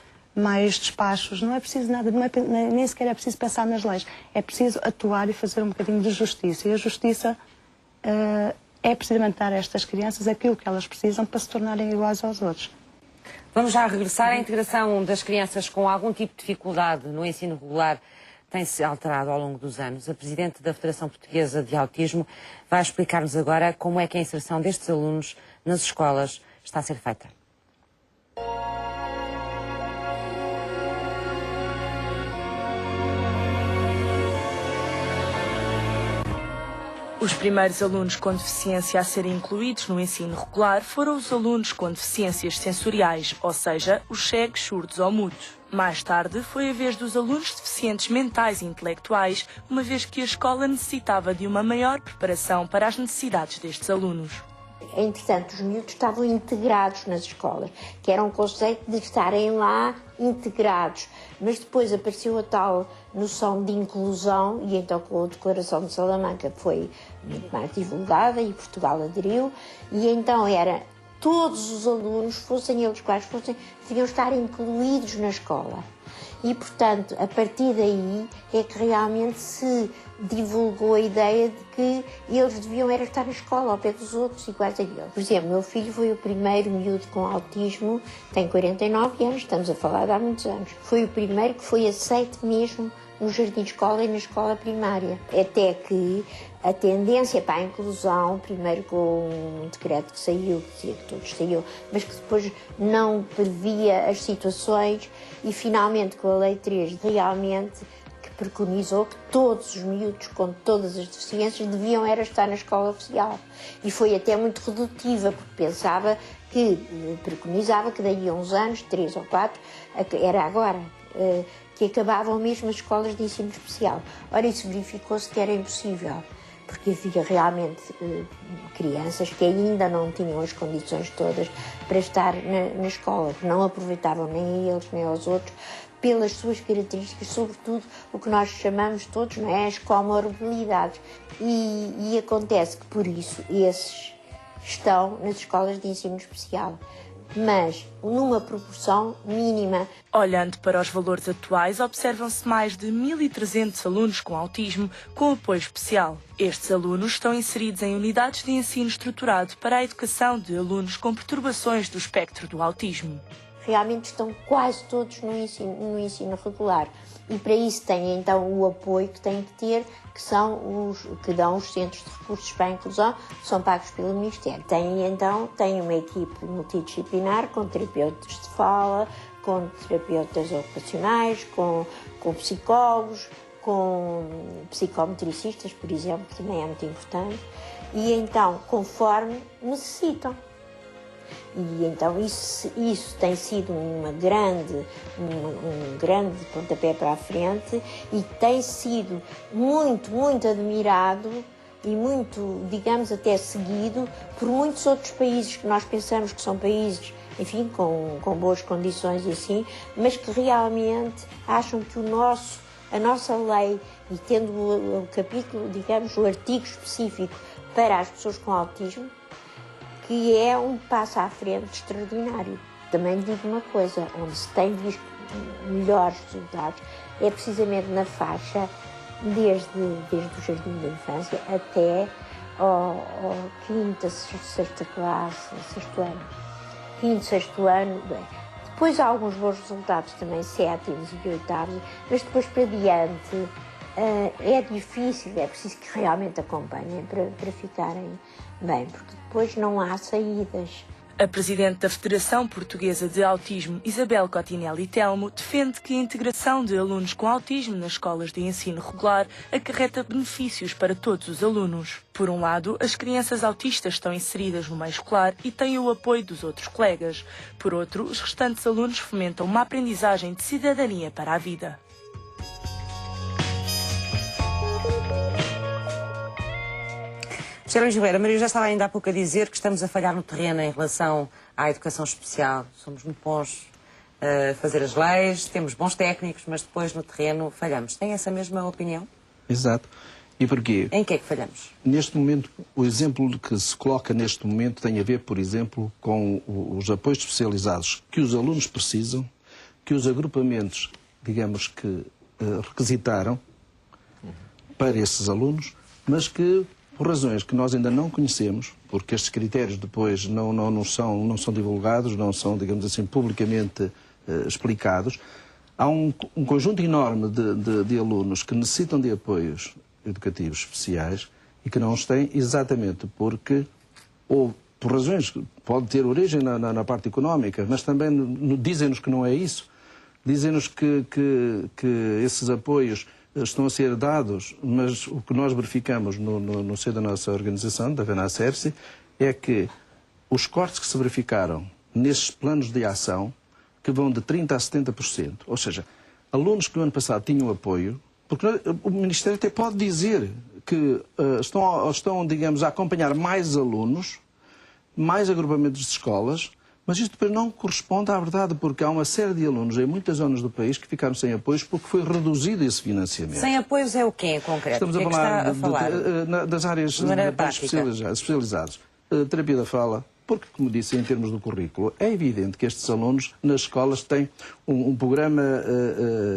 despachos, não é preciso nada, nem sequer é preciso pensar nas leis. É preciso atuar e fazer um bocadinho de justiça. E a justiça é precisamente dar a estas crianças aquilo que elas precisam para se tornarem iguais aos outros. Vamos já regressar. A integração das crianças com algum tipo de dificuldade no ensino regular tem-se alterado ao longo dos anos. A Presidente da Federação Portuguesa de Autismo vai explicar-nos agora como é que a inserção destes alunos nas escolas está a ser feita. Os primeiros alunos com deficiência a serem incluídos no ensino regular foram os alunos com deficiências sensoriais, ou seja, os cegos, surdos ou mudos. Mais tarde, foi a vez dos alunos deficientes mentais e intelectuais, uma vez que a escola necessitava de uma maior preparação para as necessidades destes alunos. Entretanto, os miúdos estavam integrados nas escolas, que era um conceito de estarem lá integrados. Mas depois apareceu a tal noção de inclusão e então com a Declaração de Salamanca foi muito mais divulgada e Portugal aderiu. E então era todos os alunos, fossem eles quais fossem, deviam estar incluídos na escola. E, portanto, a partir daí é que realmente se divulgou a ideia de que eles deviam era estar na escola ao pé dos outros, iguais a eles. Por exemplo, meu filho foi o primeiro miúdo com autismo, tem 49 anos, estamos a falar de há muitos anos. Foi o primeiro que foi aceito mesmo no jardim de escola e na escola primária. Até que a tendência para a inclusão, primeiro com um decreto que saiu, que dizia que todos saíam, mas que depois não previa as situações e finalmente com a Lei 3 realmente que preconizou que todos os miúdos com todas as deficiências deviam era estar na escola oficial. E foi até muito redutiva, porque pensava que, preconizava que daí a uns anos, 3 ou 4, era agora, que acabavam mesmo as escolas de ensino especial. Ora, isso verificou-se que era impossível, porque havia realmente crianças que ainda não tinham as condições todas para estar na escola, que não aproveitavam nem a eles nem aos outros, pelas suas características, sobretudo o que nós chamamos todos, não é, as comorbilidades. E acontece que, por isso, esses estão nas escolas de ensino especial, mas numa proporção mínima. Olhando para os valores atuais, observam-se mais de 1.300 alunos com autismo com apoio especial. Estes alunos estão inseridos em unidades de ensino estruturado para a educação de alunos com perturbações do espectro do autismo. Realmente estão quase todos no ensino regular. E para isso têm então o apoio que têm que ter, que são os que dão os centros de recursos para a inclusão, que são pagos pelo Ministério. Têm uma equipe multidisciplinar com terapeutas de fala, com terapeutas ocupacionais, com psicólogos, com psicometricistas, por exemplo, que também é muito importante, e então, conforme necessitam. E então isso tem sido um grande pontapé para a frente e tem sido muito, muito admirado e muito, digamos, até seguido por muitos outros países que nós pensamos que são países, enfim, com boas condições e assim, mas que realmente acham que a nossa lei, e tendo o capítulo, digamos, o artigo específico para as pessoas com autismo, que é um passo à frente extraordinário. Também digo uma coisa, onde se tem visto melhores resultados é precisamente na faixa desde o jardim da infância até ao quinto, sexta classe, sexto ano. Quinto, sexto ano, bem. Depois há alguns bons resultados também, sétimos e oitavos, mas depois para diante é difícil, é preciso que realmente acompanhem para ficarem bem, porque depois não há saídas. A presidente da Federação Portuguesa de Autismo, Isabel Cotinelli Telmo, defende que a integração de alunos com autismo nas escolas de ensino regular acarreta benefícios para todos os alunos. Por um lado, as crianças autistas estão inseridas no meio escolar e têm o apoio dos outros colegas. Por outro, os restantes alunos fomentam uma aprendizagem de cidadania para a vida. Sr. Luís Ribeiro, a Maria já estava ainda há pouco a dizer que estamos a falhar no terreno em relação à educação especial. Somos muito bons a fazer as leis, temos bons técnicos, mas depois no terreno falhamos. Tem essa mesma opinião? Exato. E porquê? Em que é que falhamos? Neste momento, o exemplo que se coloca neste momento tem a ver, por exemplo, com os apoios especializados que os alunos precisam, que os agrupamentos, digamos que, requisitaram para esses alunos, mas que, por razões que nós ainda não conhecemos, porque estes critérios depois não são divulgados, não são, digamos assim, publicamente explicados, há um conjunto enorme de alunos que necessitam de apoios educativos especiais e que não os têm exatamente porque, ou por razões que pode ter origem na parte económica, mas também dizem-nos que não é isso. Dizem-nos que esses apoios estão a ser dados, mas o que nós verificamos no seio da nossa organização, da VENACERSI, é que os cortes que se verificaram nesses planos de ação, que vão de 30% a 70%, ou seja, alunos que no ano passado tinham apoio, porque o Ministério até pode dizer que estão, digamos, a acompanhar mais alunos, mais agrupamentos de escolas, mas isto depois não corresponde à verdade, porque há uma série de alunos em muitas zonas do país que ficaram sem apoios porque foi reduzido esse financiamento. Sem apoios é o quê em concreto? Estamos a falar das áreas especializadas. Terapia da fala, porque, como disse, em termos do currículo, é evidente que estes alunos nas escolas têm um programa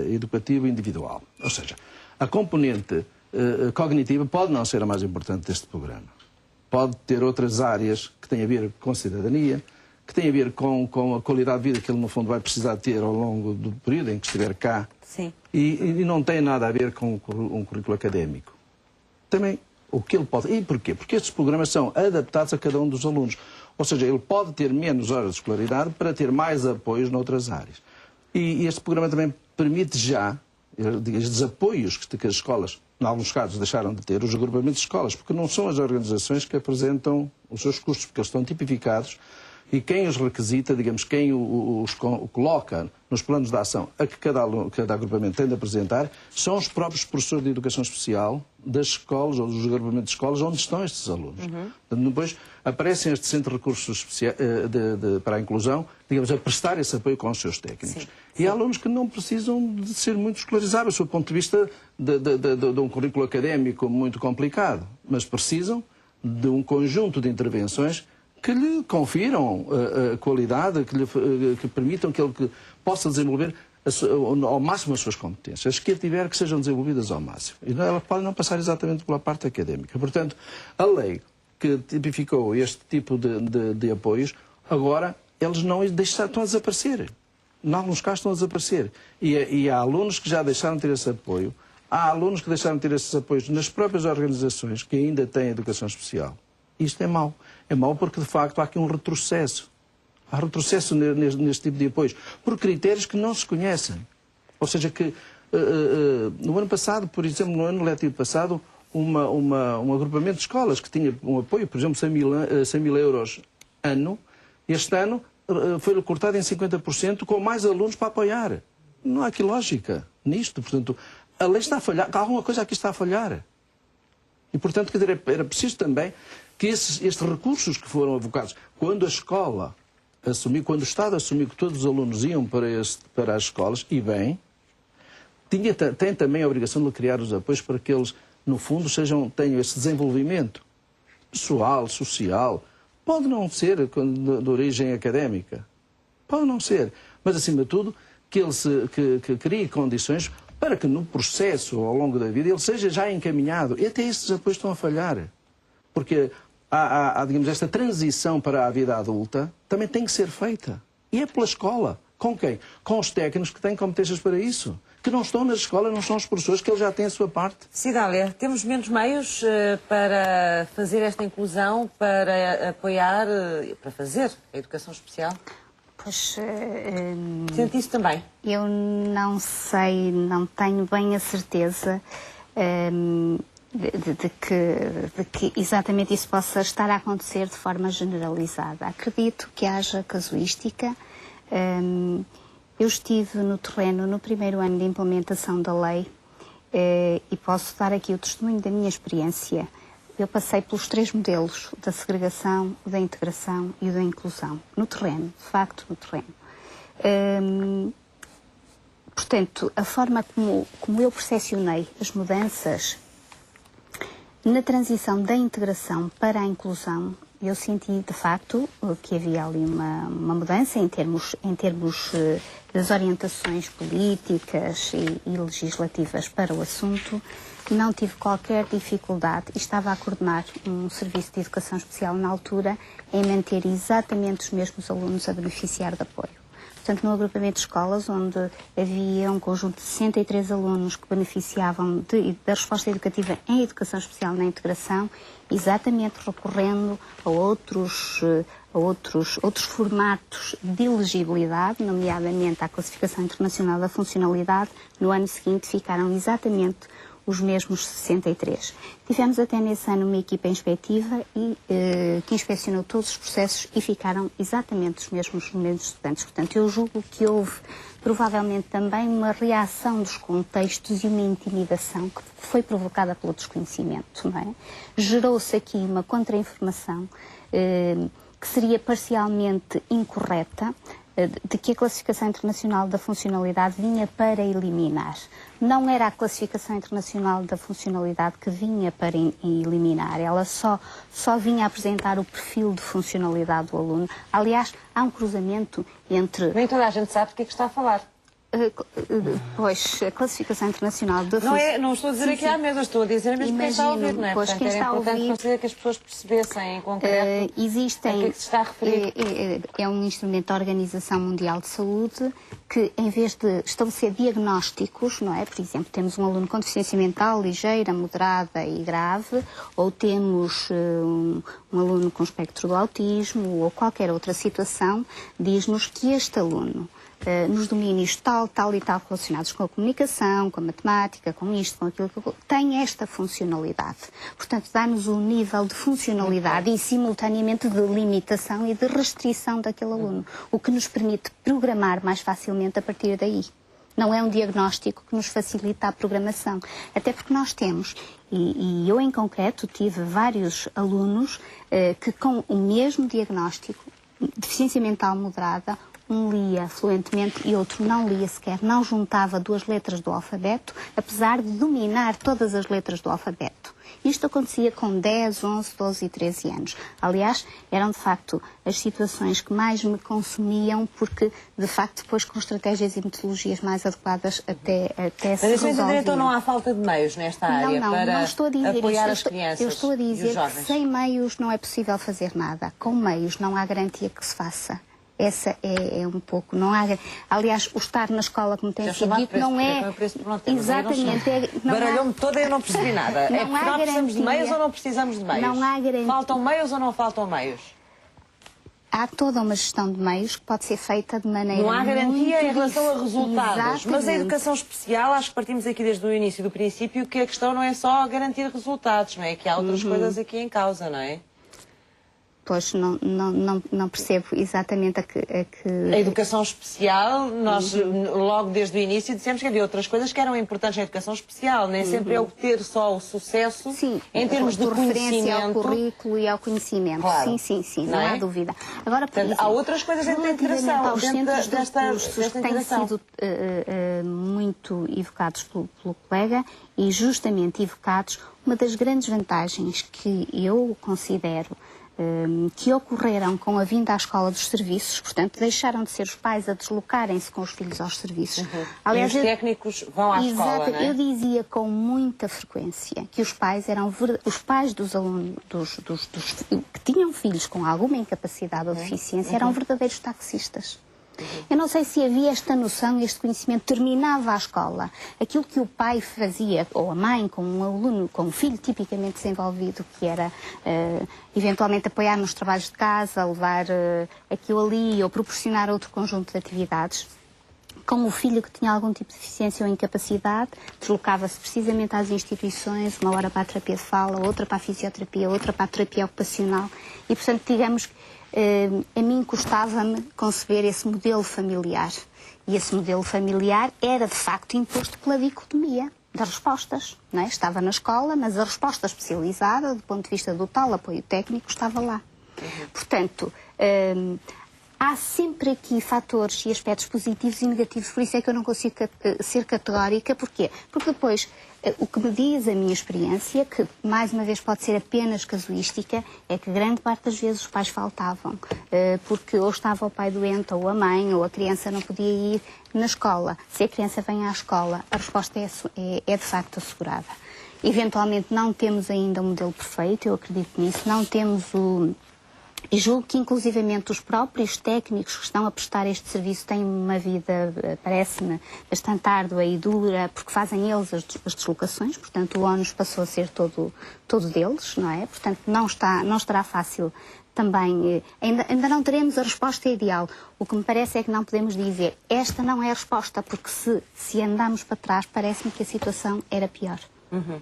educativo individual. Ou seja, a componente cognitiva pode não ser a mais importante deste programa. Pode ter outras áreas que têm a ver com cidadania, que tem a ver com a qualidade de vida que ele, no fundo, vai precisar ter ao longo do período em que estiver cá. Sim. E não tem nada a ver com um currículo académico. Também, o que ele pode... E porquê? Porque estes programas são adaptados a cada um dos alunos. Ou seja, ele pode ter menos horas de escolaridade para ter mais apoios noutras áreas. E este programa também permite já estes apoios que as escolas, em alguns casos, deixaram de ter, os agrupamentos de escolas, porque não são as organizações que apresentam os seus custos, porque eles estão tipificados. E quem os requisita, digamos, quem os coloca nos planos de ação a que cada agrupamento tem de apresentar, são os próprios professores de educação especial das escolas ou dos agrupamentos de escolas onde estão estes alunos. Depois aparecem este Centro de Recursos para a Inclusão, digamos, a prestar esse apoio com os seus técnicos. Sim. E há alunos que não precisam de ser muito escolarizados, do ponto de vista de um currículo académico muito complicado, mas precisam de um conjunto de intervenções que lhe confiram a qualidade, que permitam que ele possa desenvolver ao máximo as suas competências. As que ele tiver que sejam desenvolvidas ao máximo. E ela pode não passar exatamente pela parte académica. Portanto, a lei que tipificou este tipo de apoios, agora eles não estão a desaparecer. Em alguns casos estão a desaparecer. E há alunos que já deixaram de ter esse apoio. Há alunos que deixaram de ter esses apoios nas próprias organizações que ainda têm educação especial. Isto é mau. É mau porque, de facto, há aqui um retrocesso. Há retrocesso neste tipo de apoios, por critérios que não se conhecem. Ou seja, que no ano passado, por exemplo, no ano letivo passado, um agrupamento de escolas que tinha um apoio, por exemplo, 100 mil euros ano, este ano foi cortado em 50% com mais alunos para apoiar. Não há aqui lógica nisto. Portanto, a lei está a falhar, alguma coisa aqui está a falhar. E, portanto, quer dizer, era preciso também que estes recursos que foram avocados, quando a escola assumiu, quando o Estado assumiu que todos os alunos iam para as escolas, e bem, tem também a obrigação de criar os apoios para que eles, no fundo, tenham esse desenvolvimento pessoal, social. Pode não ser de origem académica, pode não ser, mas, acima de tudo, que crie condições para que no processo, ao longo da vida, ele seja já encaminhado. E até esses apoios estão a falhar. Porque digamos, esta transição para a vida adulta também tem que ser feita. E é pela escola. Com quem? Com os técnicos que têm competências para isso. Que não estão nas escolas, não são os professores, que eles já têm a sua parte. Cidália, temos menos meios para fazer esta inclusão, para apoiar, para fazer a educação especial? Pois, Sente isso também? eu não sei, não tenho bem a certeza de que exatamente isso possa estar a acontecer de forma generalizada. Acredito que haja casuística. Eu estive no terreno no primeiro ano de implementação da lei e posso dar aqui o testemunho da minha experiência. Eu passei pelos 3 modelos da segregação, da integração e da inclusão, no terreno, de facto no terreno. Portanto, a forma como eu percepcionei as mudanças na transição da integração para a inclusão, eu senti de facto que havia ali uma mudança em termos das orientações políticas e legislativas para o assunto. Não tive qualquer dificuldade e estava a coordenar um serviço de educação especial na altura em manter exatamente os mesmos alunos a beneficiar de apoio. Portanto, no agrupamento de escolas, onde havia um conjunto de 63 alunos que beneficiavam da resposta educativa em educação especial na integração, exatamente recorrendo a outros formatos de elegibilidade, nomeadamente à classificação internacional da funcionalidade, no ano seguinte ficaram exatamente os mesmos 63. Tivemos até nesse ano uma equipa inspectiva que inspecionou todos os processos e ficaram exatamente os mesmos estudantes. Portanto, eu julgo que houve provavelmente também uma reação dos contextos e uma intimidação que foi provocada pelo desconhecimento. Não é? Gerou-se aqui uma contra-informação que seria parcialmente incorreta, de que a classificação internacional da funcionalidade vinha para eliminar. Não era a classificação internacional da funcionalidade que vinha para eliminar, ela só vinha apresentar o perfil de funcionalidade do aluno. Aliás, há um cruzamento entre... Nem toda a gente sabe do que é que está a falar. Pois, a classificação internacional da Não estou a dizer aqui à mesa, estou a dizer mesmo quem está a ouvir, não é? Pois, Portanto, quem era está a importante ouvir, considerar que as pessoas percebessem em concreto existem, a que é que se está a referir. É um instrumento da Organização Mundial de Saúde que, em vez de estabelecer diagnósticos, não é? Por exemplo, temos um aluno com deficiência mental ligeira, moderada e grave, ou temos um aluno com espectro do autismo, ou qualquer outra situação, diz-nos que este aluno, nos domínios tal e tal relacionados com a comunicação, com a matemática, com isto, com aquilo, tem esta funcionalidade. Portanto, dá-nos um nível de funcionalidade e, simultaneamente, de limitação e de restrição daquele aluno, o que nos permite programar mais facilmente a partir daí. Não é um diagnóstico que nos facilita a programação. Até porque nós temos, e eu em concreto tive vários alunos que com o mesmo diagnóstico, deficiência mental moderada, um lia fluentemente e outro não lia sequer, não juntava 2 letras do alfabeto, apesar de dominar todas as letras do alfabeto. Isto acontecia com 10, 11, 12 e 13 anos. Aliás, eram de facto as situações que mais me consumiam, porque de facto depois com estratégias e metodologias mais adequadas até se resolviam. Então não há falta de meios nesta área para apoiar as crianças. Eu estou a dizer que sem meios não é possível fazer nada. Com meios não há garantia que se faça. Essa é um pouco, não há... Aliás, o estar na escola, como tem sido dito, não é... Exatamente. Baralhou-me toda e eu não percebi nada. Não há precisamos de meios ou não precisamos de meios? Não há garantia. Faltam meios ou não faltam meios? há toda uma gestão de meios que pode ser feita de maneira Não há garantia em relação a resultados. Exatamente. Mas a educação especial, acho que partimos aqui desde o início do princípio que a questão não é só garantir resultados, não é? Que há outras coisas aqui em causa, não é? Pois não percebo exatamente A educação especial, nós logo desde o início dissemos que havia outras coisas que eram importantes na educação especial, nem sempre é obter só o sucesso em termos de referência ao conhecimento. currículo e ao conhecimento. Claro. Sim, Não não é? há dúvida. Agora, Portanto, há outras coisas dentro da integração, aos dentro centros desta de recursos que têm integração. sido muito evocados pelo colega e justamente evocados, uma das grandes vantagens que eu considero que ocorreram com a vinda à escola dos serviços, portanto, deixaram de ser os pais a deslocarem-se com os filhos aos serviços. Aliás, e os técnicos vão à escola, não é? Eu dizia com muita frequência que os pais eram os pais dos alunos que tinham filhos com alguma incapacidade ou deficiência eram verdadeiros taxistas. Eu não sei se havia esta noção, este conhecimento, terminava a escola. Aquilo que o pai fazia, ou a mãe, com um aluno, com um filho tipicamente desenvolvido, que era eventualmente apoiar nos trabalhos de casa, levar aquilo ali, ou proporcionar outro conjunto de atividades. Com o filho que tinha algum tipo de deficiência ou incapacidade, deslocava-se precisamente às instituições, uma hora para a terapia de fala, outra para a fisioterapia, outra para a terapia ocupacional. E, portanto, digamos que a mim custava-me conceber esse modelo familiar. E esse modelo familiar era, de facto, imposto pela dicotomia das respostas. Não é? Estava na escola, mas a resposta especializada, do ponto de vista do tal apoio técnico, estava lá. Portanto, há sempre aqui fatores e aspectos positivos e negativos, por isso é que eu não consigo ser categórica. Porquê? Porque depois, o que me diz a minha experiência, que mais uma vez pode ser apenas casuística, é que grande parte das vezes os pais faltavam, porque ou estava o pai doente, ou a mãe, ou a criança não podia ir na escola. Se a criança vem à escola, a resposta é de facto assegurada. Eventualmente não temos ainda um modelo perfeito, eu acredito nisso, não temos E julgo que, inclusivamente, os próprios técnicos que estão a prestar este serviço têm uma vida, parece-me, bastante árdua e dura, porque fazem eles as deslocações, portanto, o ónus passou a ser todo deles, não é? Portanto, não estará fácil também. Ainda não teremos a resposta ideal. O que me parece é que não podemos dizer, esta não é a resposta, porque se andarmos para trás, parece-me que a situação era pior.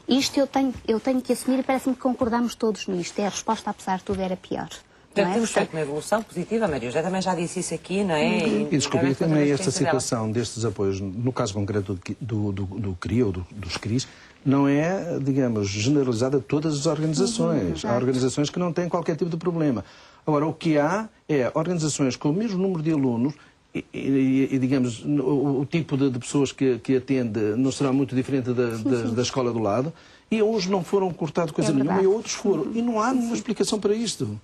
Isto eu tenho que assumir e parece-me que concordamos todos nisto. A resposta, apesar de tudo, era pior. Portanto, temos feito uma evolução positiva, Maria José também já disse isso aqui, não é? E desculpe, também esta situação destes apoios, no caso concreto do CRI ou dos CRIs, não é, digamos, generalizada a todas as organizações. Há organizações que não têm qualquer tipo de problema. Agora, o que há é organizações com o mesmo número de alunos e digamos, o tipo de pessoas que atende não será muito diferente da escola do lado, e uns não foram cortados coisa nenhuma e outros foram. E não há nenhuma explicação para isto.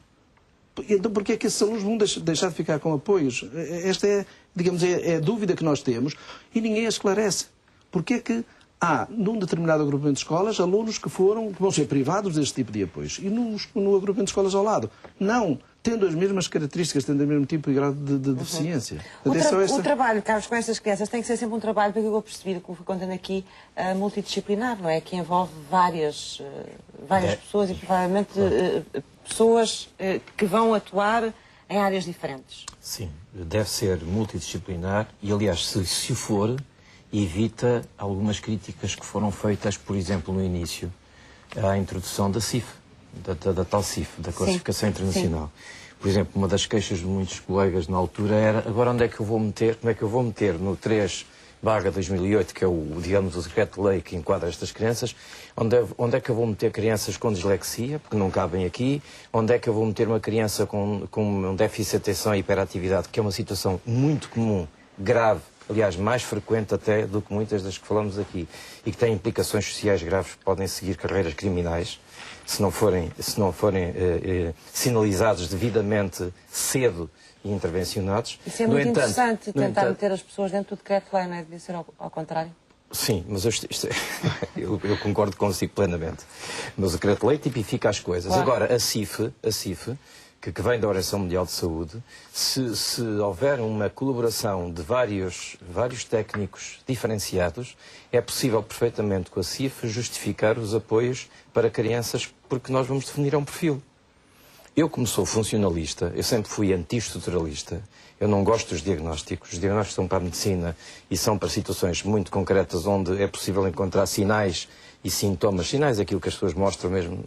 Então, porque é que esses alunos vão deixar de ficar com apoios? Esta é, digamos, é a dúvida que nós temos e ninguém a esclarece. Porque é que há, num determinado agrupamento de escolas, alunos que vão ser privados deste tipo de apoios e no agrupamento de escolas ao lado? Não, tendo as mesmas características, tendo o mesmo tipo de grau de deficiência. O trabalho, Carlos, com estas crianças tem que ser sempre um trabalho, porque eu vou perceber, como fui contando aqui, multidisciplinar, não é? Que envolve várias pessoas e provavelmente pessoas que vão atuar em áreas diferentes. Sim, deve ser multidisciplinar e, aliás, se for, evita algumas críticas que foram feitas, por exemplo, no início, à introdução da CIF, da tal CIF, da Classificação Internacional. Sim. Por exemplo, uma das queixas de muitos colegas na altura era agora onde é que eu vou meter, como é que eu vou meter no 3/2008, que é digamos, o decreto-lei que enquadra estas crianças, onde é que eu vou meter crianças com dislexia, porque não cabem aqui, onde é que eu vou meter uma criança com um déficit de atenção e hiperatividade, que é uma situação muito comum, grave, aliás, mais frequente até do que muitas das que falamos aqui, e que tem implicações sociais graves, podem seguir carreiras criminais, se não forem sinalizados devidamente cedo e intervencionados. Isso é muito interessante, tentar meter as pessoas dentro do decreto-lei, não é? Devia ser ao contrário. Sim, mas eu concordo consigo plenamente. Mas o decreto-lei tipifica as coisas. Claro. Agora, a CIF, que vem da Organização Mundial de Saúde, se houver uma colaboração de vários técnicos diferenciados, é possível perfeitamente com a CIF justificar os apoios para crianças, porque nós vamos definir um perfil. Eu, como sou funcionalista, eu sempre fui anti-estruturalista. Eu não gosto dos diagnósticos. Os diagnósticos são para a medicina e são para situações muito concretas onde é possível encontrar sinais e sintomas. Sinais é aquilo que as pessoas mostram mesmo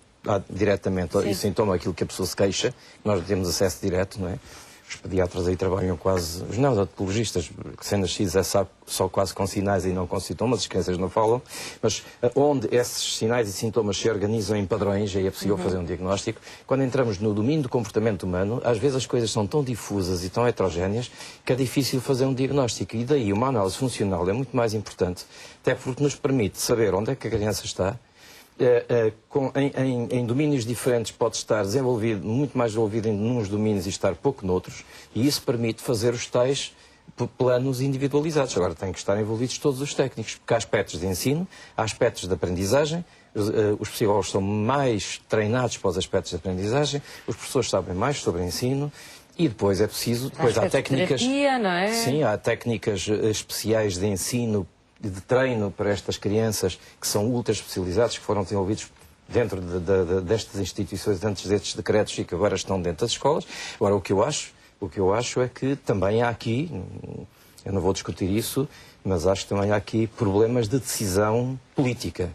diretamente. Sim. E sintoma é aquilo que a pessoa se queixa. Nós temos acesso direto, não é? Os pediatras aí trabalham quase... Os neonatologistas, recém-nascidos, sabe só quase com sinais e não com sintomas, as crianças não falam, mas onde esses sinais e sintomas se organizam em padrões, aí é possível fazer um diagnóstico. Quando entramos no domínio do comportamento humano, às vezes as coisas são tão difusas e tão heterogéneas que é difícil fazer um diagnóstico. E daí uma análise funcional é muito mais importante, até porque nos permite saber onde é que a criança está. Em domínios diferentes pode estar desenvolvido, muito mais desenvolvido em uns domínios e estar pouco noutros, e isso permite fazer os tais planos individualizados. Agora têm que estar envolvidos todos os técnicos, porque há aspectos de ensino, há aspectos de aprendizagem, os psicólogos são mais treinados para os aspectos de aprendizagem, os professores sabem mais sobre ensino, e depois é preciso, depois há técnicas, terapia, não é? Sim, há técnicas especiais de ensino, de treino para estas crianças que são ultra especializados, que foram desenvolvidos dentro destas instituições, antes destes decretos e que agora estão dentro das escolas. Agora, o que eu acho é que também há aqui, eu não vou discutir isso, mas acho que também há aqui problemas de decisão política,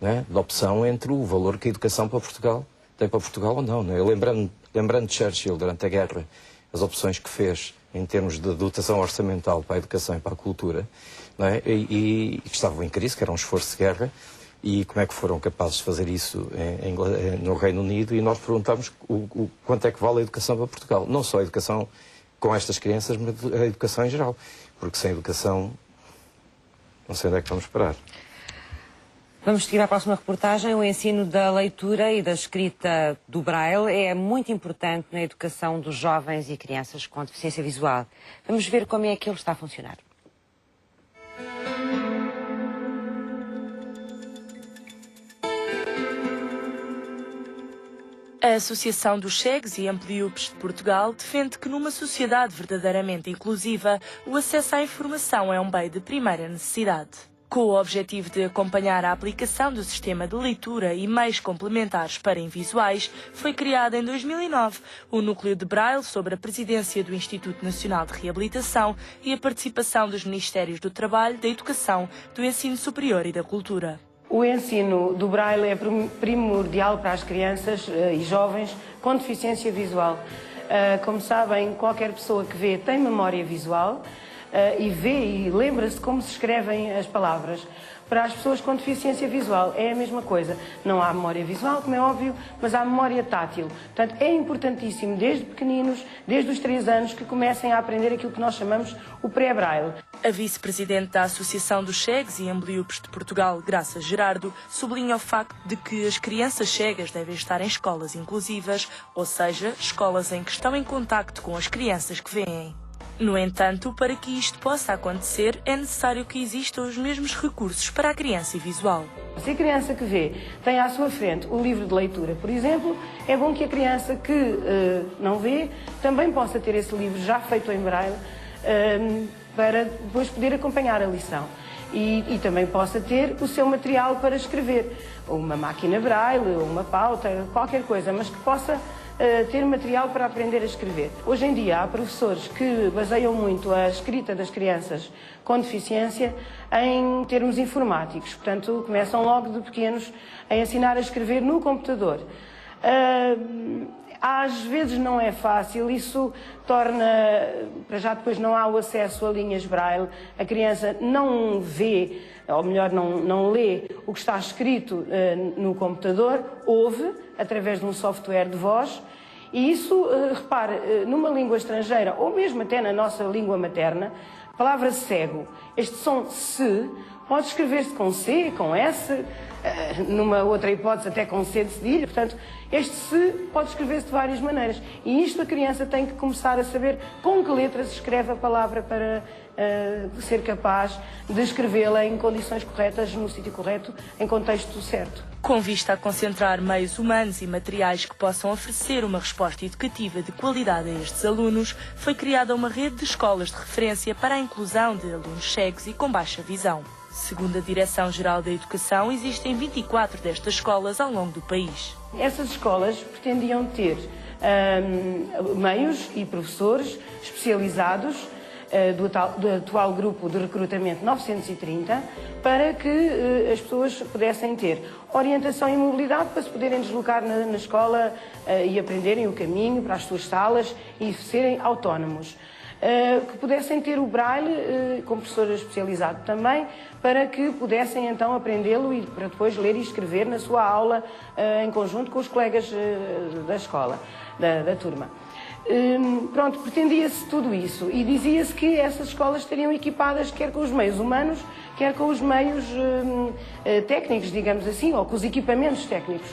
não é? De opção entre o valor que a educação para Portugal tem para Portugal ou não. Não é? Lembrando de Churchill, durante a guerra, as opções que fez em termos de dotação orçamental para a educação e para a cultura, não é? E que estavam em crise, que era um esforço de guerra, e como é que foram capazes de fazer isso no Reino Unido, e nós perguntámos quanto é que vale a educação para Portugal. Não só a educação com estas crianças, mas a educação em geral, porque sem educação não sei onde é que vamos parar. Vamos seguir à próxima reportagem. O ensino da leitura e da escrita do Braille é muito importante na educação dos jovens e crianças com deficiência visual. Vamos ver como é que ele está a funcionar. A Associação dos Cegos e Ambliopes de Portugal defende que numa sociedade verdadeiramente inclusiva, o acesso à informação é um bem de primeira necessidade. Com o objetivo de acompanhar a aplicação do sistema de leitura e meios complementares para invisuais, foi criado em 2009 o Núcleo de Braille sob a presidência do Instituto Nacional de Reabilitação e a participação dos Ministérios do Trabalho, da Educação, do Ensino Superior e da Cultura. O ensino do Braille é primordial para as crianças e jovens com deficiência visual. Como sabem, qualquer pessoa que vê tem memória visual e vê e lembra-se como se escrevem as palavras. Para as pessoas com deficiência visual é a mesma coisa. Não há memória visual, como é óbvio, mas há memória tátil. Portanto, é importantíssimo, desde pequeninos, desde os 3 anos, que comecem a aprender aquilo que nós chamamos o pré-Braille. A vice-presidente da Associação dos Cegos e Ambliopes de Portugal, Graça Gerardo, sublinha o facto de que as crianças cegas devem estar em escolas inclusivas, ou seja, escolas em que estão em contacto com as crianças que veem. No entanto, para que isto possa acontecer, é necessário que existam os mesmos recursos para a criança visual. Se a criança que vê tem à sua frente o livro de leitura, por exemplo, é bom que a criança que não vê também possa ter esse livro já feito em Braille para depois poder acompanhar a lição. E também possa ter o seu material para escrever, ou uma máquina Braille, ou uma pauta, qualquer coisa, mas que possa ter material para aprender a escrever. Hoje em dia há professores que baseiam muito a escrita das crianças com deficiência em termos informáticos. Portanto, começam logo de pequenos a ensinar a escrever no computador. Às vezes não é fácil, isso torna, para já depois não há o acesso a linhas Braille, a criança não vê, ou melhor, não lê o que está escrito no computador, ouve através de um software de voz, e isso, repare, numa língua estrangeira, ou mesmo até na nossa língua materna, a palavra cego, este som se, pode escrever-se com C, com S, numa outra hipótese até com C de cedilha. Portanto, este se pode escrever-se de várias maneiras. E isto a criança tem que começar a saber com que letras escreve a palavra para ser capaz de escrevê-la em condições corretas, no sítio correto, em contexto certo. Com vista a concentrar meios humanos e materiais que possam oferecer uma resposta educativa de qualidade a estes alunos, foi criada uma rede de escolas de referência para a inclusão de alunos cegos e com baixa visão. Segundo a Direção-Geral da Educação, existem 24 destas escolas ao longo do país. Essas escolas pretendiam ter meios e professores especializados do atual grupo de recrutamento 930, para que as pessoas pudessem ter orientação e mobilidade para se poderem deslocar na escola e aprenderem o caminho para as suas salas e serem autónomos. Que pudessem ter o braille com professor especializado também, para que pudessem então aprendê-lo e para depois ler e escrever na sua aula em conjunto com os colegas da escola, da turma. Pronto, pretendia-se tudo isso e dizia-se que essas escolas estariam equipadas quer com os meios humanos, quer com os meios técnicos, digamos assim, ou com os equipamentos técnicos.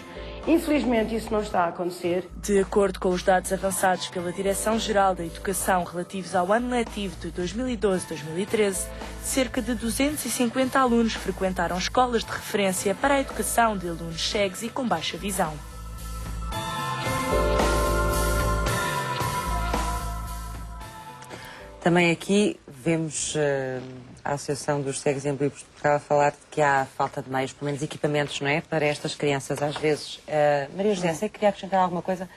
Infelizmente isso não está a acontecer. De acordo com os dados avançados pela Direção-Geral da Educação relativos ao ano letivo de 2012-2013, cerca de 250 alunos frequentaram escolas de referência para a educação de alunos cegos e com baixa visão. Também aqui vemos a Associação dos Cegos e Amblíopes de Portugal a falar de que há falta de meios, pelo menos equipamentos, não é, para estas crianças às vezes. Maria José, sei que queria acrescentar alguma coisa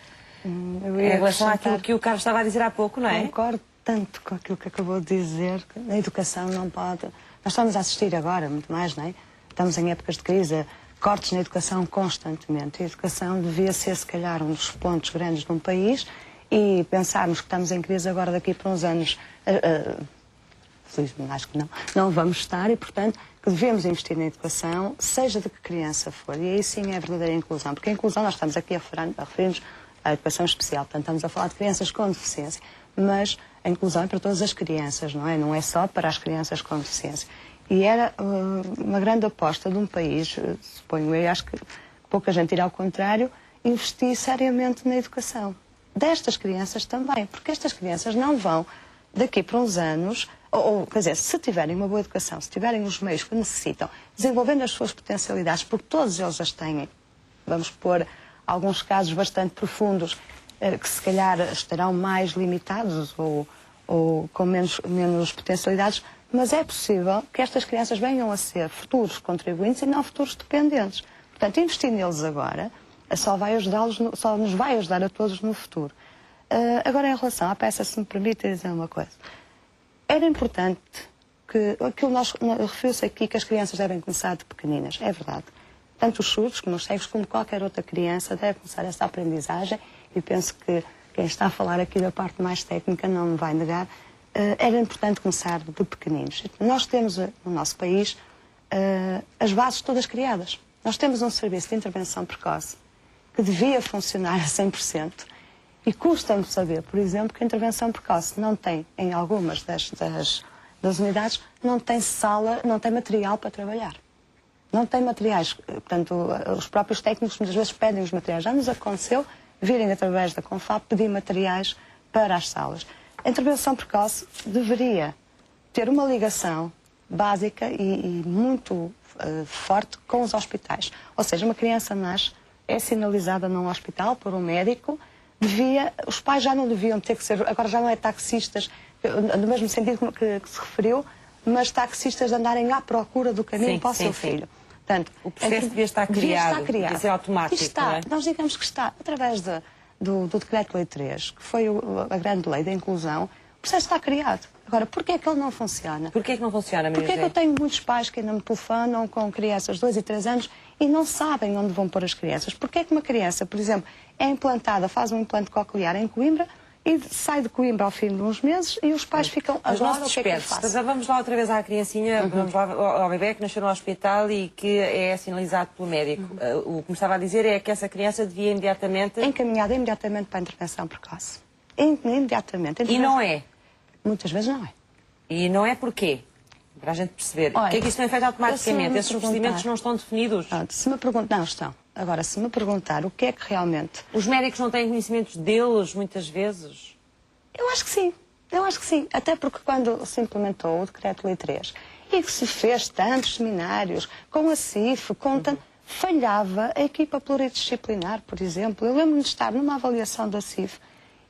em relação àquilo que o Carlos estava a dizer há pouco, não é? Concordo tanto com aquilo que acabou de dizer, que a educação não pode... Nós estamos a assistir agora, muito mais, não é? Estamos em épocas de crise, cortes na educação constantemente. A educação devia ser, se calhar, um dos pontos grandes de um país, e pensarmos que estamos em crise agora daqui para uns anos, felizmente acho que não vamos estar, e portanto que devemos investir na educação, seja de que criança for, e aí sim é a verdadeira inclusão, porque a inclusão, nós estamos aqui a referir-nos à educação especial, portanto estamos a falar de crianças com deficiência, mas a inclusão é para todas as crianças, não é? Não é só para as crianças com deficiência. E era uma grande aposta de um país, suponho eu, acho que pouca gente irá ao contrário, investir seriamente na educação destas crianças também, porque estas crianças não vão, daqui para uns anos, quer dizer, se tiverem uma boa educação, se tiverem os meios que necessitam, desenvolvendo as suas potencialidades, porque todos eles as têm, vamos pôr alguns casos bastante profundos, que se calhar estarão mais limitados ou com menos potencialidades, mas é possível que estas crianças venham a ser futuros contribuintes e não futuros dependentes. Portanto, investir neles agora só nos vai ajudar a todos no futuro. Agora, em relação à peça, se me permite dizer uma coisa. Era importante que aquilo referiu-se aqui que as crianças devem começar de pequeninas. É verdade. Tanto os surdos como os cegos, como qualquer outra criança, deve começar essa aprendizagem, e penso que quem está a falar aqui da parte mais técnica não me vai negar. Era importante começar de pequeninos. Nós temos no nosso país as bases todas criadas. Nós temos um serviço de intervenção precoce que devia funcionar a 100%. E custa-me saber, por exemplo, que a intervenção precoce não tem, em algumas das unidades, não tem sala, não tem material para trabalhar. Não tem materiais. Portanto, os próprios técnicos muitas vezes pedem os materiais. Já nos aconteceu virem através da Confab pedir materiais para as salas. A intervenção precoce deveria ter uma ligação básica e muito forte com os hospitais. Ou seja, uma criança nasce, é sinalizada num hospital por um médico, os pais já não deviam ter que ser, agora já não é taxistas, no mesmo sentido que se referiu, mas taxistas de andarem à procura do caminho para o seu filho. Portanto, o processo devia estar criado, devia ser automático. Está, nós digamos que está, através do Decreto-Lei 3, que foi a grande lei da inclusão, o processo está criado. Agora, porquê é que ele não funciona? Porquê é que não funciona, Maria José? Porquê é que eu tenho muitos pais que ainda me telefonam com crianças de 2 e 3 anos e não sabem onde vão pôr as crianças? Porquê é que uma criança, por exemplo, é implantada, faz um implante coclear em Coimbra e sai de Coimbra ao fim de uns meses e os pais ficam... Mas não se disperse. Vamos lá outra vez à criancinha, vamos lá ao bebê que nasceu no hospital e que é sinalizado pelo médico. O que me estava a dizer é que essa criança devia imediatamente... Encaminhada imediatamente para a intervenção precoce. Imediatamente. E não é? Muitas vezes não é. E não é porquê? Para a gente perceber. Porquê é que isso não é feito automaticamente? Esses procedimentos não estão definidos? Se me perguntar, não estão. Agora, se me perguntar o que é que realmente... Os médicos não têm conhecimentos deles, muitas vezes? Eu acho que sim. Eu acho que sim. Até porque quando se implementou o Decreto-Lei 3 e que se fez tantos seminários com a CIF, falhava a equipa pluridisciplinar, por exemplo. Eu lembro-me de estar numa avaliação da CIF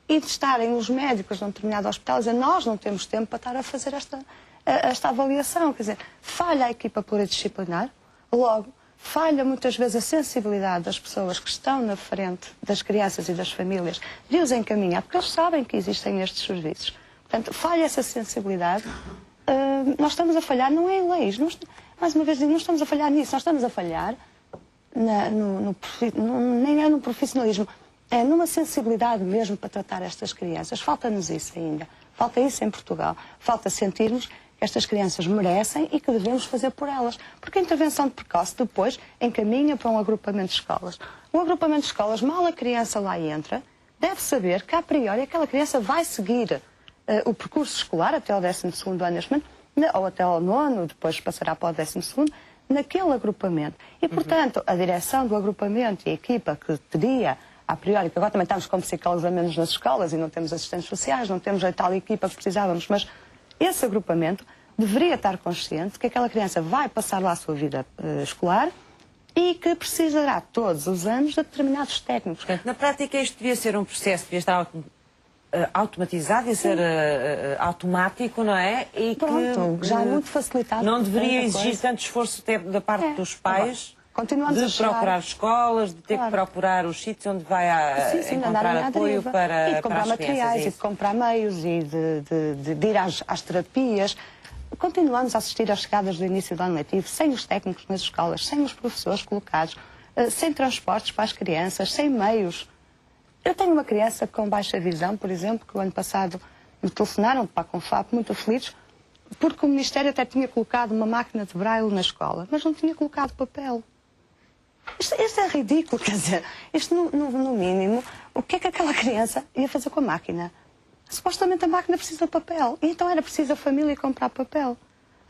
e de estarem os médicos de um determinado hospital a dizer nós não temos tempo para estar a fazer esta avaliação. Quer dizer, falha a equipa pluridisciplinar, logo falha muitas vezes a sensibilidade das pessoas que estão na frente das crianças e das famílias de os encaminhar, porque eles sabem que existem estes serviços. Portanto, falha essa sensibilidade. Nós estamos a falhar, não é em leis, mais uma vez digo, não estamos a falhar nisso, nós estamos a falhar nem é no profissionalismo, é numa sensibilidade mesmo para tratar estas crianças. Falta-nos isso ainda, falta isso em Portugal, falta sentirmos que estas crianças merecem e que devemos fazer por elas, porque a intervenção de precoce depois encaminha para um agrupamento de escolas. Um agrupamento de escolas, mal a criança lá entra, deve saber que a priori aquela criança vai seguir o percurso escolar até ao 12º ano neste momento, ou até ao 9º, depois passará para o 12º, naquele agrupamento. E, portanto, a direção do agrupamento e a equipa que teria, a priori, que agora também estamos com psicólogos a menos nas escolas e não temos assistentes sociais, não temos a tal equipa que precisávamos, mas esse agrupamento deveria estar consciente que aquela criança vai passar lá a sua vida escolar e que precisará todos os anos de determinados técnicos. Portanto, na prática isto devia ser um processo, devia estar automatizado, devia ser automático, não é? E pronto, que já é muito facilitado. Não deveria exigir tanto esforço da parte dos pais de procurar escolas, de ter que procurar os sítios onde vai encontrar apoio para e de comprar materiais, e de comprar meios, e de ir às terapias. Continuamos a assistir às chegadas do início do ano letivo sem os técnicos nas escolas, sem os professores colocados, sem transportes para as crianças, sem meios. Eu tenho uma criança com baixa visão, por exemplo, que o ano passado me telefonaram para a Confap, muito felizes, porque o Ministério até tinha colocado uma máquina de braille na escola, mas não tinha colocado papel. Isto é ridículo, quer dizer, isto no mínimo, o que é que aquela criança ia fazer com a máquina? Supostamente a máquina precisa de papel, e então era preciso a família comprar papel.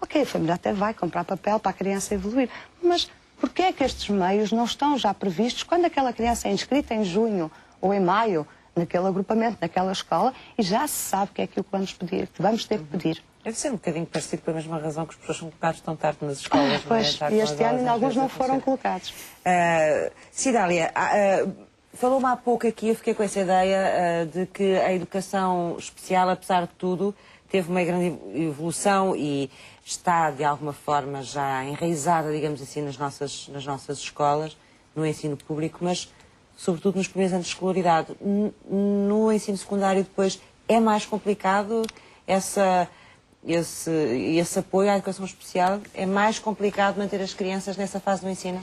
Ok, a família até vai comprar papel para a criança evoluir, mas porquê é que estes meios não estão já previstos quando aquela criança é inscrita em junho ou em maio naquele agrupamento, naquela escola, e já se sabe o que é aquilo que vamos pedir, que vamos ter que pedir? Deve ser um bocadinho parecido pela mesma razão que os professores são colocados tão tarde nas escolas. Pois, e este ano ainda alguns não foram colocados. Cidália, falou-me há pouco aqui, eu fiquei com essa ideia de que a educação especial, apesar de tudo, teve uma grande evolução e está, de alguma forma, já enraizada, digamos assim, nas nossas escolas, no ensino público, mas sobretudo nos primeiros anos de escolaridade. No ensino secundário, depois, é mais complicado esse apoio à educação especial? É mais complicado manter as crianças nessa fase do ensino?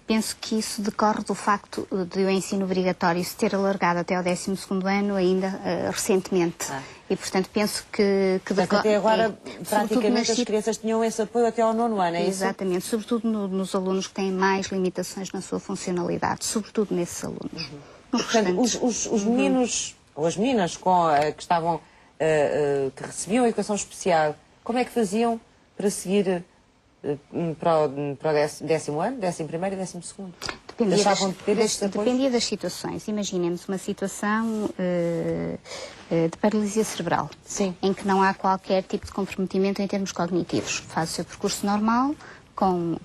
Penso que isso decorre do facto de o ensino obrigatório se ter alargado até ao 12º ano ainda recentemente. E, portanto, penso que decorre... Até agora, praticamente, as crianças tinham esse apoio até ao 9º ano, é isso? Exatamente, sobretudo nos alunos que têm mais limitações na sua funcionalidade, sobretudo nesses alunos. Portanto, os meninos, ou as meninas que estavam... que recebiam a educação especial, como é que faziam para seguir para o 10º ano, 11º e 12º? Dependia das situações. Imaginemos uma situação de paralisia cerebral, em que não há qualquer tipo de comprometimento em termos cognitivos. Faz o seu percurso normal, com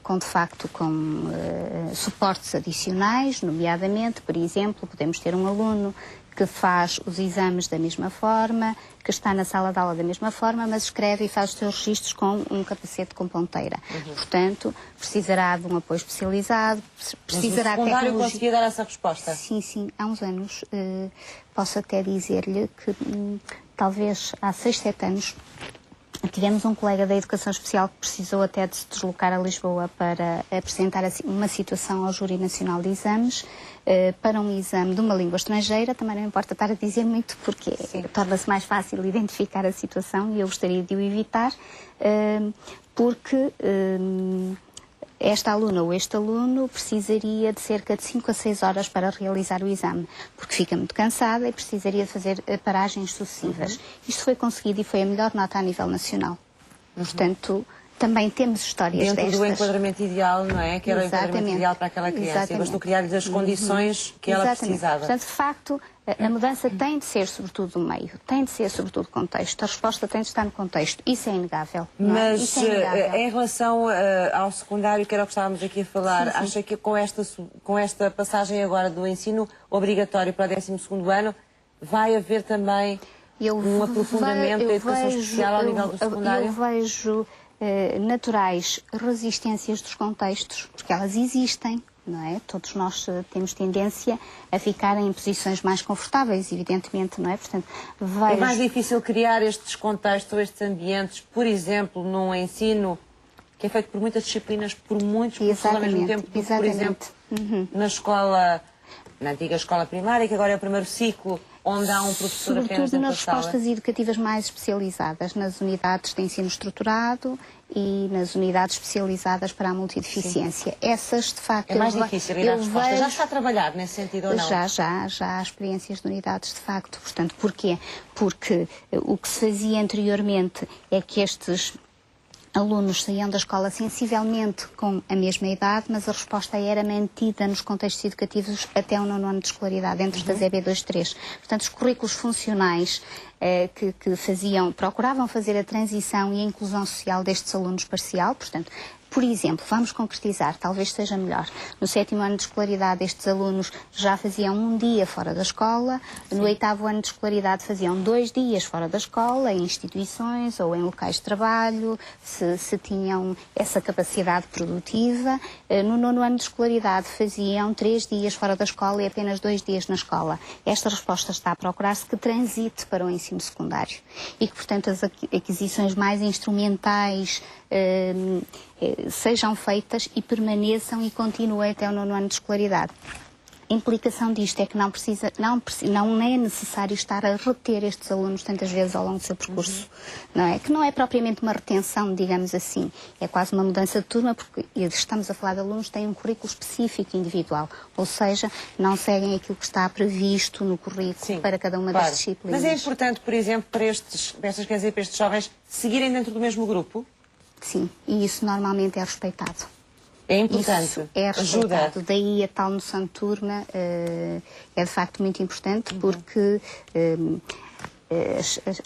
suportes adicionais, nomeadamente, por exemplo, podemos ter um aluno que faz os exames da mesma forma, que está na sala de aula da mesma forma, mas escreve e faz os seus registros com um capacete com ponteira. Portanto, precisará de um apoio especializado, precisará de tecnologia. Mas o conseguia dar essa resposta? Sim, há uns anos. Posso até dizer-lhe que talvez há 6, 7 anos tivemos um colega da Educação Especial que precisou até de se deslocar a Lisboa para apresentar uma situação ao Júri Nacional de Exames, para um exame de uma língua estrangeira. Também não importa estar a dizer muito, porque torna-se mais fácil identificar a situação e eu gostaria de o evitar, porque esta aluna ou este aluno precisaria de cerca de 5 a 6 horas para realizar o exame, porque fica muito cansada e precisaria de fazer paragens sucessivas. Isto foi conseguido e foi a melhor nota a nível nacional. Portanto, também temos histórias dentro destas. Do enquadramento ideal, não é? Que era o enquadramento ideal para aquela criança. E bastou criar-lhes as condições que ela precisava. Portanto, de facto, a mudança tem de ser sobretudo do meio, tem de ser sobretudo do contexto. A resposta tem de estar no contexto. Isso é inegável. Mas Isso é inegável. Em relação ao secundário, que era o que estávamos aqui a falar, acha que com esta passagem agora do ensino obrigatório para o 12º ano, vai haver também um aprofundamento da educação especial ao nível do secundário? Eu vejo naturais resistências dos contextos, porque elas existem, não é? Todos nós temos tendência a ficar em posições mais confortáveis, evidentemente, não é? Portanto, É mais difícil criar estes contextos ou estes ambientes, por exemplo, num ensino que é feito por muitas disciplinas, por muitos professores ao mesmo tempo, do que, por exemplo, na escola, na antiga escola primária, que agora é o primeiro ciclo, onde há um professor apenas sobretudo dentro da nas sala. respostas educativas mais especializadas, nas unidades de ensino estruturado e nas unidades especializadas para a multideficiência. Essas, de facto, É mais difícil ir à resposta. Já está a trabalhar nesse sentido ou não? Já há experiências de unidades, de facto. Portanto, porquê? Porque o que se fazia anteriormente é que estes alunos saíam da escola sensivelmente com a mesma idade, mas a resposta era mantida nos contextos educativos até o 9º ano de escolaridade, dentro das EB2-3. Portanto, os currículos funcionais que procuravam fazer a transição e a inclusão social destes alunos parcial, portanto, por exemplo, vamos concretizar, talvez seja melhor. No 7º ano de escolaridade, estes alunos já faziam 1 dia fora da escola. No 8º ano de escolaridade, faziam 2 dias fora da escola, em instituições ou em locais de trabalho, se tinham essa capacidade produtiva. No 9º ano de escolaridade, faziam 3 dias fora da escola e apenas 2 dias na escola. Esta resposta está a procurar-se que transite para o ensino secundário e que, portanto, as aquisições mais instrumentais sejam feitas e permaneçam e continuem até o 9º ano de escolaridade. A implicação disto é que não é necessário estar a reter estes alunos tantas vezes ao longo do seu percurso, não é? Que não é propriamente uma retenção, digamos assim, é quase uma mudança de turma, porque estamos a falar de alunos que têm um currículo específico individual, ou seja, não seguem aquilo que está previsto no currículo para cada uma das disciplinas. Mas é importante, por exemplo, para estes jovens seguirem dentro do mesmo grupo? Sim, e isso normalmente é respeitado. É importante. Isso é respeitado. Daí a tal noção de turma é de facto muito importante porque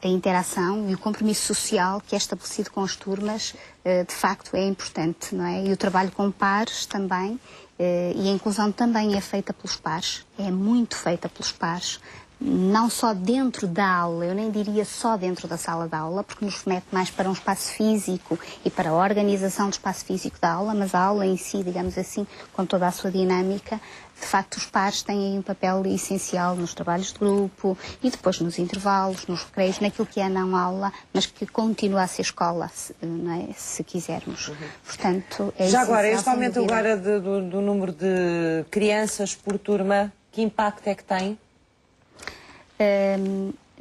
a interação e o compromisso social que é estabelecido com as turmas de facto é importante, não é? E o trabalho com pares também e a inclusão também é feita pelos pares, é muito feita pelos pares. Não só dentro da aula, eu nem diria só dentro da sala de aula, porque nos remete mais para um espaço físico e para a organização do espaço físico da aula, mas a aula em si, digamos assim, com toda a sua dinâmica, de facto os pares têm aí um papel essencial nos trabalhos de grupo e depois nos intervalos, nos recreios, naquilo que é não aula, mas que continua a ser escola, não é? Se quisermos. Portanto, é já agora, este sem aumento dúvida. agora do número de crianças por turma, que impacto é que tem?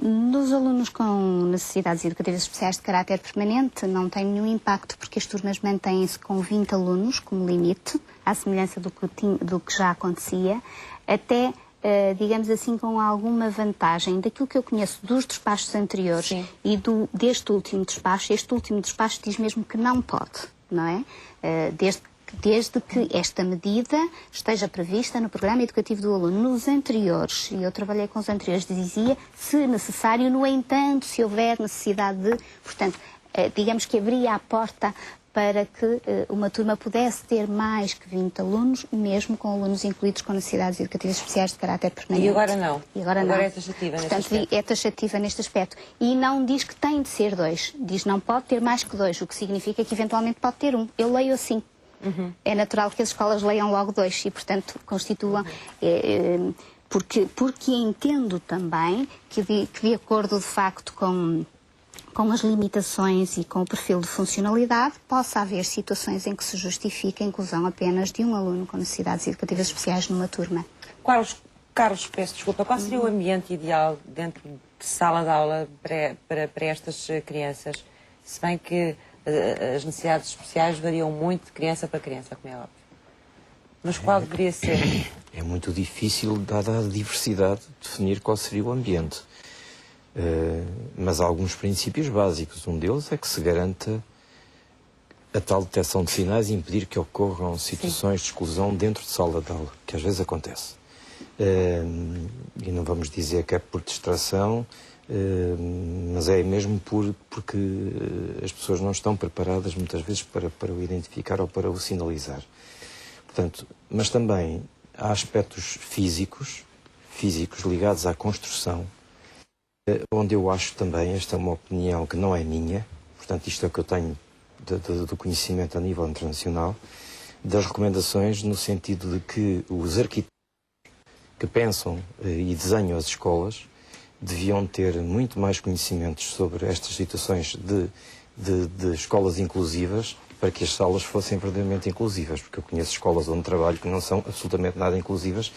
Nos alunos com necessidades educativas especiais de caráter permanente não tem nenhum impacto porque as turmas mantêm-se com 20 alunos como limite, à semelhança do que já acontecia, até, digamos assim, com alguma vantagem daquilo que eu conheço dos despachos anteriores. Sim. E deste último despacho. Este último despacho diz mesmo que não pode, não é? Desde que esta medida esteja prevista no programa educativo do aluno. Nos anteriores, e eu trabalhei com os anteriores, dizia, se necessário, no entanto, se houver necessidade de... Portanto, digamos que abria a porta para que uma turma pudesse ter mais que 20 alunos, mesmo com alunos incluídos com necessidades educativas especiais de caráter permanente. E agora não? E agora não. É taxativa neste aspecto. Portanto, é taxativa neste aspecto. E não diz que tem de ser 2. Diz não pode ter mais que 2, o que significa que eventualmente pode ter 1. Eu leio assim. É natural que as escolas leiam logo 2 e, portanto, constituam... Porque entendo também que de acordo, de facto, com as limitações e com o perfil de funcionalidade, possa haver situações em que se justifique a inclusão apenas de um aluno com necessidades educativas especiais numa turma. Carlos, peço desculpa, qual seria o ambiente ideal dentro de sala de aula para estas crianças? Se bem que as necessidades especiais variam muito de criança para criança, como é óbvio. Mas qual deveria ser? É muito difícil, dada a diversidade, definir qual seria o ambiente. Mas há alguns princípios básicos. Um deles é que se garanta a tal detecção de sinais e impedir que ocorram situações de exclusão dentro de sala de aula, que às vezes acontece. E não vamos dizer que é por distração, mas é mesmo porque as pessoas não estão preparadas muitas vezes para o identificar ou para o sinalizar. Portanto, mas também há aspectos físicos ligados à construção, onde eu acho também, esta é uma opinião que não é minha, portanto isto é o que eu tenho do conhecimento a nível internacional, das recomendações no sentido de que os arquitetos que pensam e desenham as escolas deviam ter muito mais conhecimentos sobre estas situações de escolas inclusivas, para que as salas fossem verdadeiramente inclusivas, porque eu conheço escolas onde trabalho que não são absolutamente nada inclusivas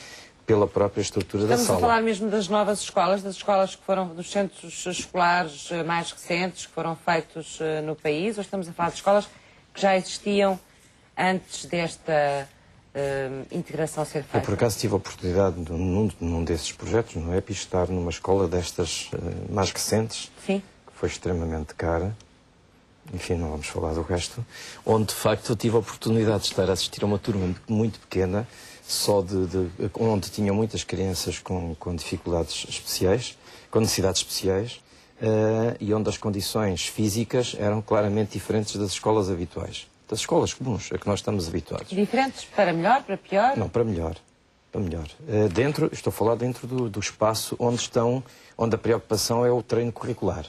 pela própria estrutura da sala. Estamos a falar mesmo das novas escolas, das escolas que foram, dos centros escolares mais recentes, que foram feitos no país, ou estamos a falar de escolas que já existiam antes desta integração ser feita? Eu, por acaso, tive a oportunidade, num desses projetos, no EPI, estar numa escola destas mais recentes, Sim. que foi extremamente cara, enfim, não vamos falar do resto, onde, de facto, eu tive a oportunidade de estar a assistir a uma turma muito pequena, onde tinham muitas crianças com dificuldades especiais, com necessidades especiais, e onde as condições físicas eram claramente diferentes das escolas habituais. Das escolas comuns a que nós estamos habituados. Diferentes para melhor, para pior? Não, para melhor. Para melhor. Estou a falar dentro do espaço onde a preocupação é o treino curricular.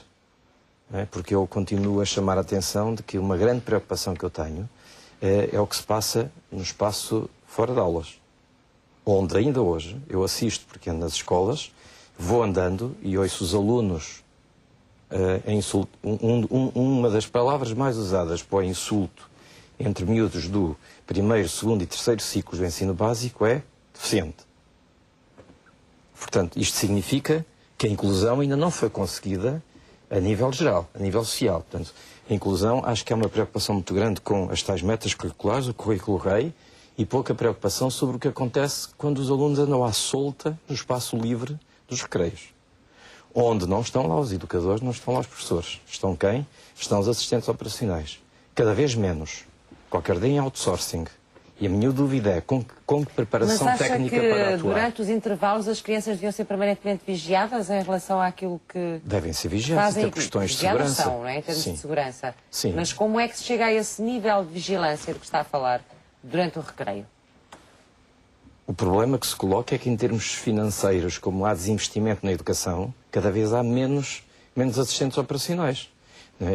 Não é? Porque eu continuo a chamar a atenção de que uma grande preocupação que eu tenho é o que se passa no espaço fora de aulas. Onde ainda hoje eu assisto, porque ando nas escolas, vou andando e ouço os alunos uma das palavras mais usadas para o insulto entre miúdos do primeiro, segundo e terceiro ciclos do ensino básico é deficiente. Portanto, isto significa que a inclusão ainda não foi conseguida a nível geral, a nível social. Portanto, a inclusão acho que é uma preocupação muito grande com as tais metas curriculares, o currículo rei, e pouca preocupação sobre o que acontece quando os alunos andam à solta no espaço livre dos recreios. Onde não estão lá os educadores, não estão lá os professores. Estão quem? Estão os assistentes operacionais. Cada vez menos. Qualquer dia em outsourcing. E a minha dúvida é com que preparação técnica para atuar. Mas acha que durante os intervalos as crianças deviam ser permanentemente vigiadas em relação àquilo que devem ser vigiadas, fazem, por questões de segurança. São, não é? Em termos Sim. de segurança. Sim. Mas como é que se chega a esse nível de vigilância do que está a falar durante o recreio? O problema que se coloca é que em termos financeiros, como há desinvestimento na educação, cada vez há menos assistentes operacionais.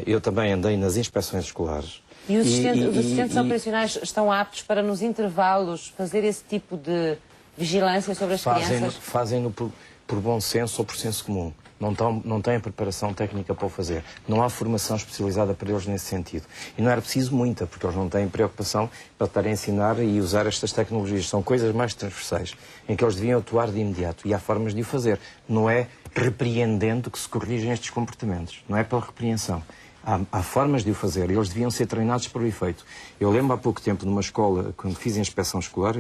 Eu também andei nas inspeções escolares. E os assistentes operacionais estão aptos para, nos intervalos, fazer esse tipo de vigilância sobre as crianças? Fazem-no por bom senso ou por senso comum. Não têm preparação técnica para o fazer. Não há formação especializada para eles nesse sentido. E não era preciso muita, porque eles não têm preocupação para estar a ensinar e usar estas tecnologias. São coisas mais transversais, em que eles deviam atuar de imediato. E há formas de o fazer. Não é repreendendo que se corrigem estes comportamentos. Não é pela repreensão. Há formas de o fazer e eles deviam ser treinados para o efeito. Eu lembro há pouco tempo numa escola, quando fiz a inspeção escolar,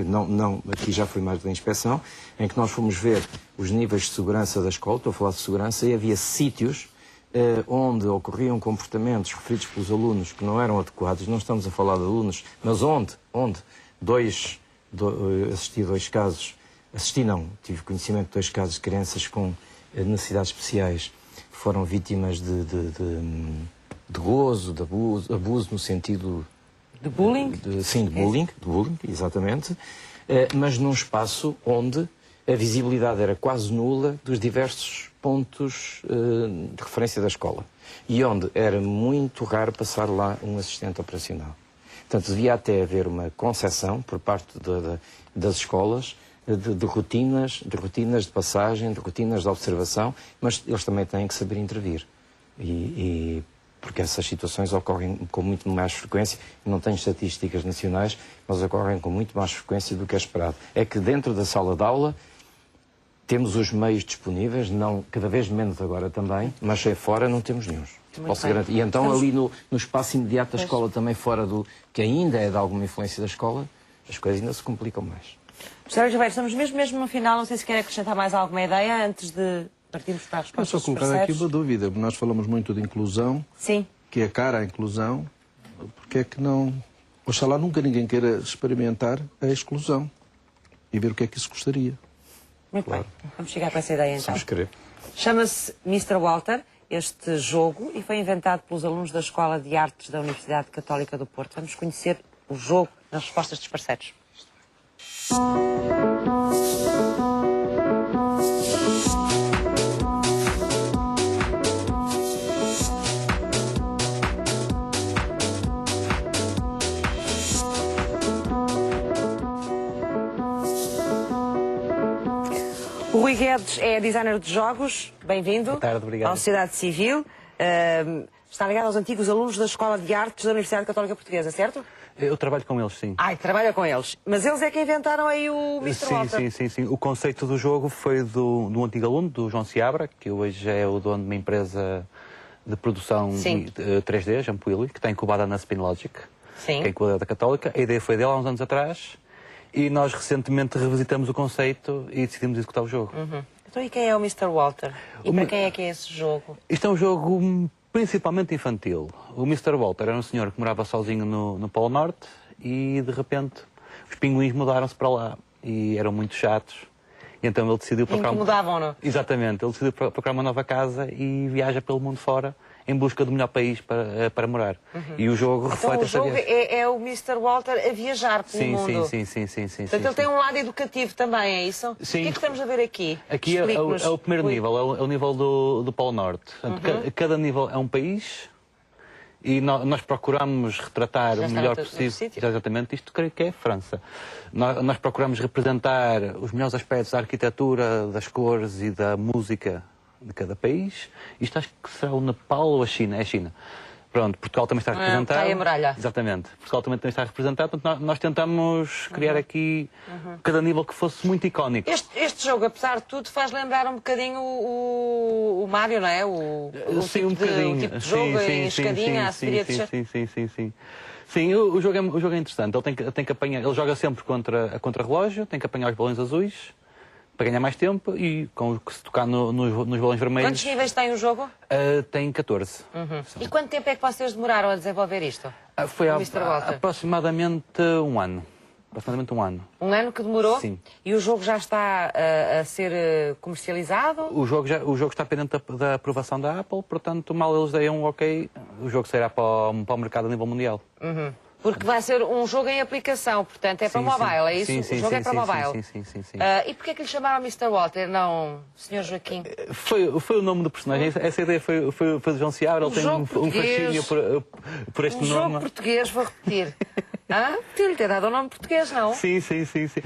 aqui já foi mais da inspeção, em que nós fomos ver os níveis de segurança da escola, estou a falar de segurança, e havia sítios onde ocorriam comportamentos referidos pelos alunos que não eram adequados. Não estamos a falar de alunos, mas onde assisti a 2 casos, tive conhecimento de 2 casos de crianças com necessidades especiais que foram vítimas de gozo, de abuso no sentido... De bullying? Sim, de bullying, exatamente. Mas num espaço onde a visibilidade era quase nula dos diversos pontos de referência da escola. E onde era muito raro passar lá um assistente operacional. Portanto, devia até haver uma concepção por parte das escolas de rotinas de passagem, de rotinas de observação, mas eles também têm que saber intervir. Porque essas situações ocorrem com muito mais frequência, não tenho estatísticas nacionais, mas ocorrem com muito mais frequência do que é esperado. É que dentro da sala de aula temos os meios disponíveis, não, cada vez menos agora também, mas fora não temos nenhum. Posso garantir. E então ali no espaço imediato da escola, também fora que ainda é de alguma influência da escola, as coisas ainda se complicam mais. Professor Ribeiro, estamos mesmo no final, não sei se quer acrescentar mais alguma ideia antes de partimos para a resposta. Eu só colocar aqui uma dúvida. Nós falamos muito de inclusão, sim, que é cara a inclusão. Porque é que não... Oxalá nunca ninguém queira experimentar a exclusão e ver o que é que isso custaria. Muito bem. Vamos chegar para essa ideia então. Vamos querer. Chama-se Mr. Walter, este jogo, e foi inventado pelos alunos da Escola de Artes da Universidade Católica do Porto. Vamos conhecer o jogo nas respostas dos parceiros. Rui Guedes é designer de jogos, bem-vindo. Boa tarde, obrigado. À sociedade civil. Está ligado aos antigos alunos da Escola de Artes da Universidade Católica Portuguesa, certo? Eu trabalho com eles, sim. Ai, trabalha com eles. Mas eles é que inventaram aí o Mr. Walter. Sim. O conceito do jogo foi do antigo aluno, do João Seabra, que hoje é o dono de uma empresa de produção Sim. 3D, Jampuili, que está incubada na Spinlogic, Sim. que é incubada da Católica. A ideia foi dele há uns anos atrás e nós recentemente revisitamos o conceito e decidimos executar o jogo. Então e quem é o Mr. Walter? E para quem é que é esse jogo? Isto é um jogo principalmente infantil. O Mr. Walter era um senhor que morava sozinho no Polo Norte e, de repente, os pinguins mudaram-se para lá e eram muito chatos. E então ele decidiu procurar... Incomodavam-no? Exatamente. Ele decidiu procurar uma nova casa e viaja pelo mundo fora em busca do melhor país para morar. E o jogo Então reflete o essa jogo viagem. é o Mr. Walter a viajar pelo mundo. Sim. Portanto, ele tem um lado educativo também, é isso? Sim. O que é que estamos a ver aqui? Aqui é Explique-nos. o primeiro Rui. nível, é o nível do Polo Norte. Portanto, cada nível é um país e nós procuramos retratar Já o está melhor no possível. sítio? Exatamente, isto creio que é a França. Nós procuramos representar os melhores aspectos da arquitetura, das cores e da música de cada país. Isto acho que será o Nepal ou a China? É a China. Pronto, Portugal também está representado. está aí a muralha. Exatamente. Portugal também está representado. Portanto, nós tentamos criar aqui cada nível que fosse muito icónico. Este jogo, apesar de tudo, faz lembrar um bocadinho o Mario, não é? O Sim, tipo o tipo de jogo em escadinha, a subir e a descer. Sim. Sim, o jogo é interessante. Ele tem que apanhar, ele joga sempre contra relógio, tem que apanhar os balões azuis para ganhar mais tempo e se tocar nos balões vermelhos. Quantos níveis tem o jogo? Tem 14. E quanto tempo é que vocês demoraram a desenvolver isto? Foi o Mr. Walter? aproximadamente um ano. Um ano que demorou? Sim. E o jogo já está a ser comercializado? O jogo está pendente da aprovação da Apple, portanto, mal eles deem um ok, o jogo sairá para o mercado a nível mundial. Porque vai ser um jogo em aplicação, portanto é para mobile, é isso? O jogo é para mobile. Sim. E porquê é que lhe chamaram Mr. Walter, não Sr. Joaquim? Foi o nome do personagem. Essa ideia foi do João Seabra. Ele tem jogo um português. fascínio por este Um nome. jogo português, vou repetir. Podia-lhe ter dado o nome português, não? Sim.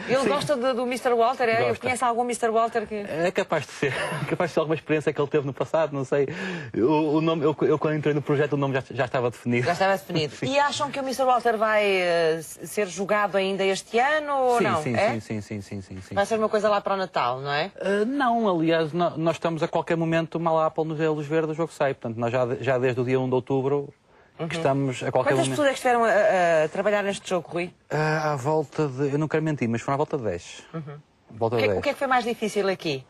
Ele gosta do Mr. Walter, é? Eu Gosta. conheço algum Mr. Walter que... É capaz de ser. Capaz de ser alguma experiência que ele teve no passado, não sei. O nome, eu quando entrei no projeto, o nome já estava definido. Já estava definido. E acham que o Mr. Walter vai ser jogado ainda este ano ou não? Sim. Vai ser uma coisa lá para o Natal, não é? Não, aliás, nós estamos a qualquer momento, mal a Apple nos dê a luz verde, o jogo sai. Portanto, nós já desde o dia 1 de outubro que estamos a qualquer Quantas momento. pessoas é que estiveram a trabalhar neste jogo, Rui? À volta de. Eu não quero mentir, mas foram à volta de 10. Volta de 10. O que é que foi mais difícil aqui?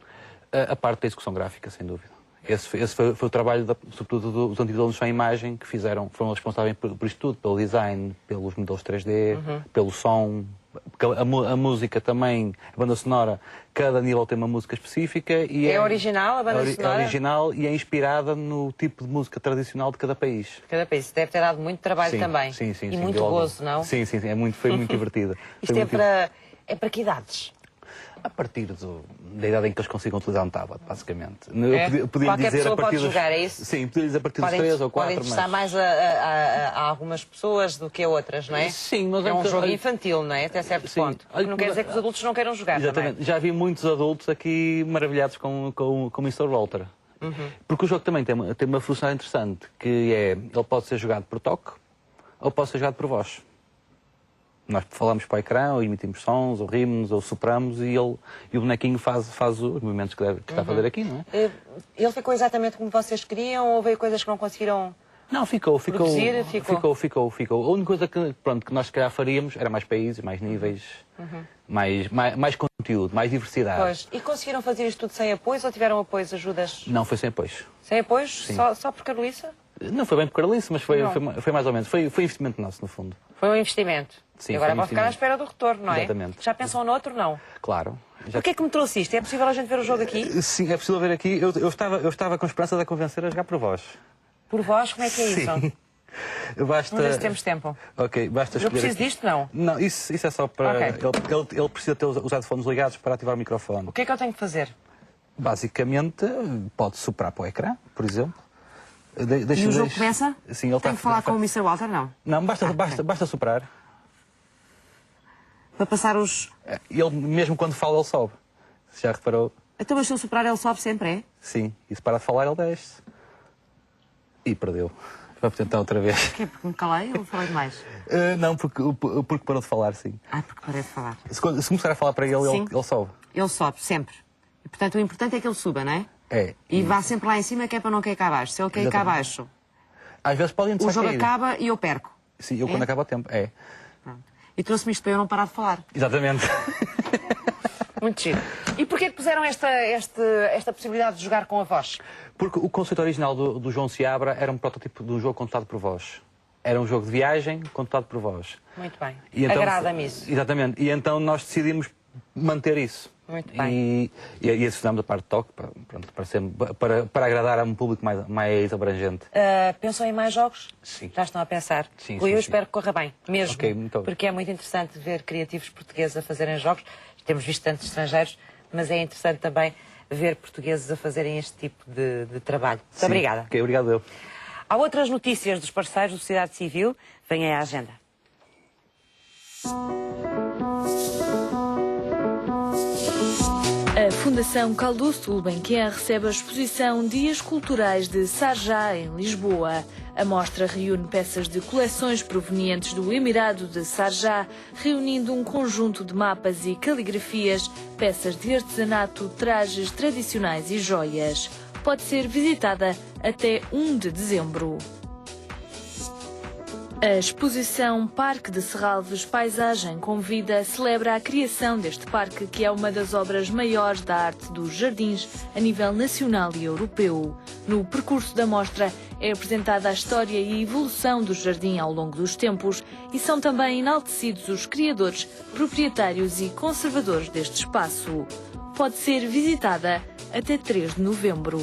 A parte da execução gráfica, sem dúvida. Esse foi o trabalho, sobretudo, dos antigos alunos sem imagem, que foram responsáveis por isto tudo, pelo design, pelos modelos 3D, pelo som, a música também, a banda sonora, cada nível tem uma música específica. E É original a banda sonora? É original e é inspirada no tipo de música tradicional de cada país. Cada país. Deve ter dado muito trabalho também. Sim. E muito gozo, não? Sim, foi muito divertida. Isto Foi muito é para que idades? A partir da idade em que eles consigam utilizar um tablet, basicamente. É? Qualquer pessoa pode jogar, é isso? Sim, podia dizer a partir dos 3 ou 4, Podem interessar mais a algumas pessoas do que a outras, não é? Sim, mas é um jogo infantil, não é? Até certo ponto. Não quer dizer que os adultos não queiram jogar. Exatamente. Também. Já vi muitos adultos aqui maravilhados com o Mr. Walter. Porque o jogo também tem uma função interessante, que é, ele pode ser jogado por toque ou pode ser jogado por voz. Nós falamos para o ecrã, ou emitimos sons, ou rimos, ou sopramos, e o bonequinho faz os movimentos que está a fazer aqui, não é? Ele ficou exatamente como vocês queriam, ou veio coisas que não conseguiram... Não, ficou. Produzir, Ficou. A única coisa que nós se calhar faríamos era mais países, mais níveis, mais conteúdo, mais diversidade. Pois. E conseguiram fazer isto tudo sem apoios ou tiveram apoios, ajudas? Não, foi sem apoios. Sem apoios? Sim. Só por caroliça? Não foi bem por carolice, mas foi mais ou menos. Foi investimento nosso, no fundo. Foi um investimento. Sim, e agora foi um vão ficar à espera do retorno, não é? Exatamente. Já pensam no outro, não? Claro. Porquê é que me trouxe isto? É possível a gente ver o jogo aqui? Sim, é possível ver aqui. Eu estava com esperança de a convencer a jogar por vós. Por vós, como é que é isso? Sim. Basta... Vamos ver se temos tempo. Ok, basta Eu escolher preciso aqui. disto, não? Não, isso é só para... Ok. Ele precisa ter os headphones ligados para ativar o microfone. O que é que eu tenho que fazer? Basicamente, pode soprar para o ecrã, por exemplo. E o jogo começa? Sim, ele Tenho que falar com o Mr. Walter, não? Não, basta soprar. Para passar os... Ele, mesmo quando fala, ele sobe. Se já reparou? Então, mas se eu superar, ele sobe sempre, é? Sim, e se parar de falar, ele desce. E perdeu. Vamos tentar outra vez. Porquê? Porque me calei ou falei demais? Não, porque parou de falar, sim. Ah, porque parei de falar. Se começar a falar para ele, Sim. ele sobe. Ele sobe, sempre. E, portanto, o importante é que ele suba, não é? É. E vá sempre lá em cima, que é para não cair cá abaixo. Se ele cair cá Exatamente. abaixo, Às vezes podem o jogo acaba e eu perco. Sim, eu quando acaba o tempo. É. Pronto. E trouxe-me isto para eu não parar de falar. Exatamente. Muito giro. E porquê que puseram esta possibilidade de jogar com a voz? Porque o conceito original do João Seabra era um protótipo de um jogo contado por voz. Era um jogo de viagem contado por voz. Muito bem. E então, Agrada-me isso. Exatamente. E então nós decidimos manter isso. Muito bem. E adicionamos a parte de toque para agradar a um público mais abrangente. Pensam em mais jogos? Sim. Já estão a pensar? Sim, Eu sim, espero sim. que corra bem, mesmo. Ok, muito obrigado. Porque é muito interessante ver criativos portugueses a fazerem jogos. Temos visto tantos estrangeiros, mas é interessante também ver portugueses a fazerem este tipo de trabalho. Muito obrigada. Ok, obrigado eu. Há outras notícias dos parceiros da sociedade civil. Vem aí à agenda. A Fundação Caldus Gulbenkian recebe a exposição Dias Culturais de Sharjah, em Lisboa. A mostra reúne peças de coleções provenientes do Emirado de Sharjah, reunindo um conjunto de mapas e caligrafias, peças de artesanato, trajes tradicionais e joias. Pode ser visitada até 1 de dezembro. A exposição Parque de Serralves Paisagem com Vida celebra a criação deste parque, que é uma das obras maiores da arte dos jardins a nível nacional e europeu. No percurso da mostra é apresentada a história e a evolução do jardim ao longo dos tempos e são também enaltecidos os criadores, proprietários e conservadores deste espaço. Pode ser visitada até 3 de novembro.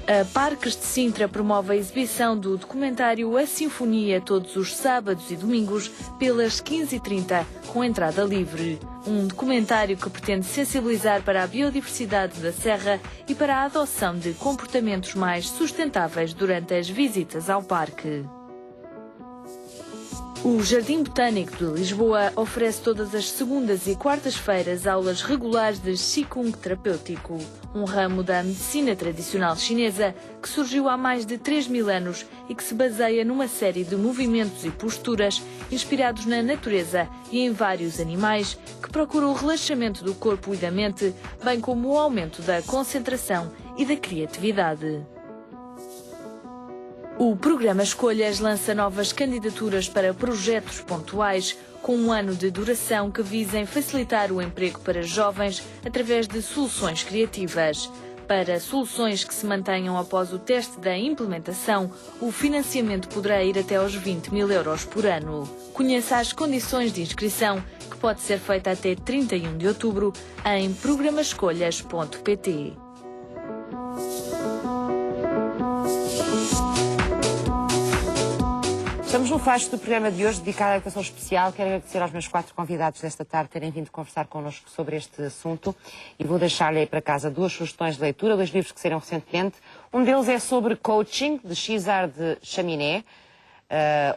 A Parques de Sintra promove a exibição do documentário A Sinfonia todos os sábados e domingos pelas 15h30, com entrada livre. Um documentário que pretende sensibilizar para a biodiversidade da Serra e para a adoção de comportamentos mais sustentáveis durante as visitas ao parque. O Jardim Botânico de Lisboa oferece todas as segundas e quartas-feiras aulas regulares de Qigong terapêutico, um ramo da medicina tradicional chinesa que surgiu há mais de 3.000 anos e que se baseia numa série de movimentos e posturas inspirados na natureza e em vários animais que procuram o relaxamento do corpo e da mente, bem como o aumento da concentração e da criatividade. O programa Escolhas lança novas candidaturas para projetos pontuais com um ano de duração que visem facilitar o emprego para jovens através de soluções criativas. Para soluções que se mantenham após o teste da implementação, o financiamento poderá ir até aos 20.000 euros por ano. Conheça as condições de inscrição, que pode ser feita até 31 de outubro, em programascolhas.pt. Estamos no fecho do programa de hoje, dedicado à educação especial. Quero agradecer aos meus 4 convidados desta tarde terem vindo conversar connosco sobre este assunto e vou deixar-lhe aí para casa 2 sugestões de leitura, 2 livros que saíram recentemente. Um deles é sobre coaching, de César de Chaminé.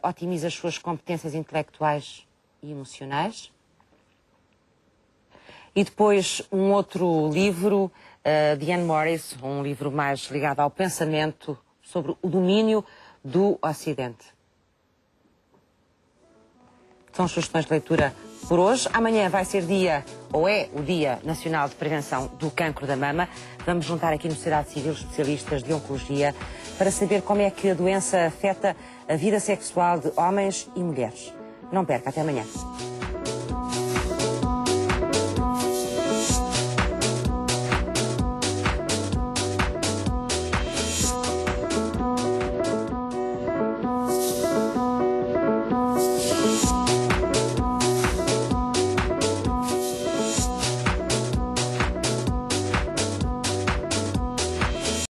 Otimiza as suas competências intelectuais e emocionais. E depois um outro livro, de Anne Morris, um livro mais ligado ao pensamento sobre o domínio do Ocidente. São sugestões de leitura por hoje. Amanhã vai ser dia, ou é o Dia Nacional de Prevenção do Cancro da Mama. Vamos juntar aqui no Sociedade Civil especialistas de Oncologia para saber como é que a doença afeta a vida sexual de homens e mulheres. Não perca, até amanhã.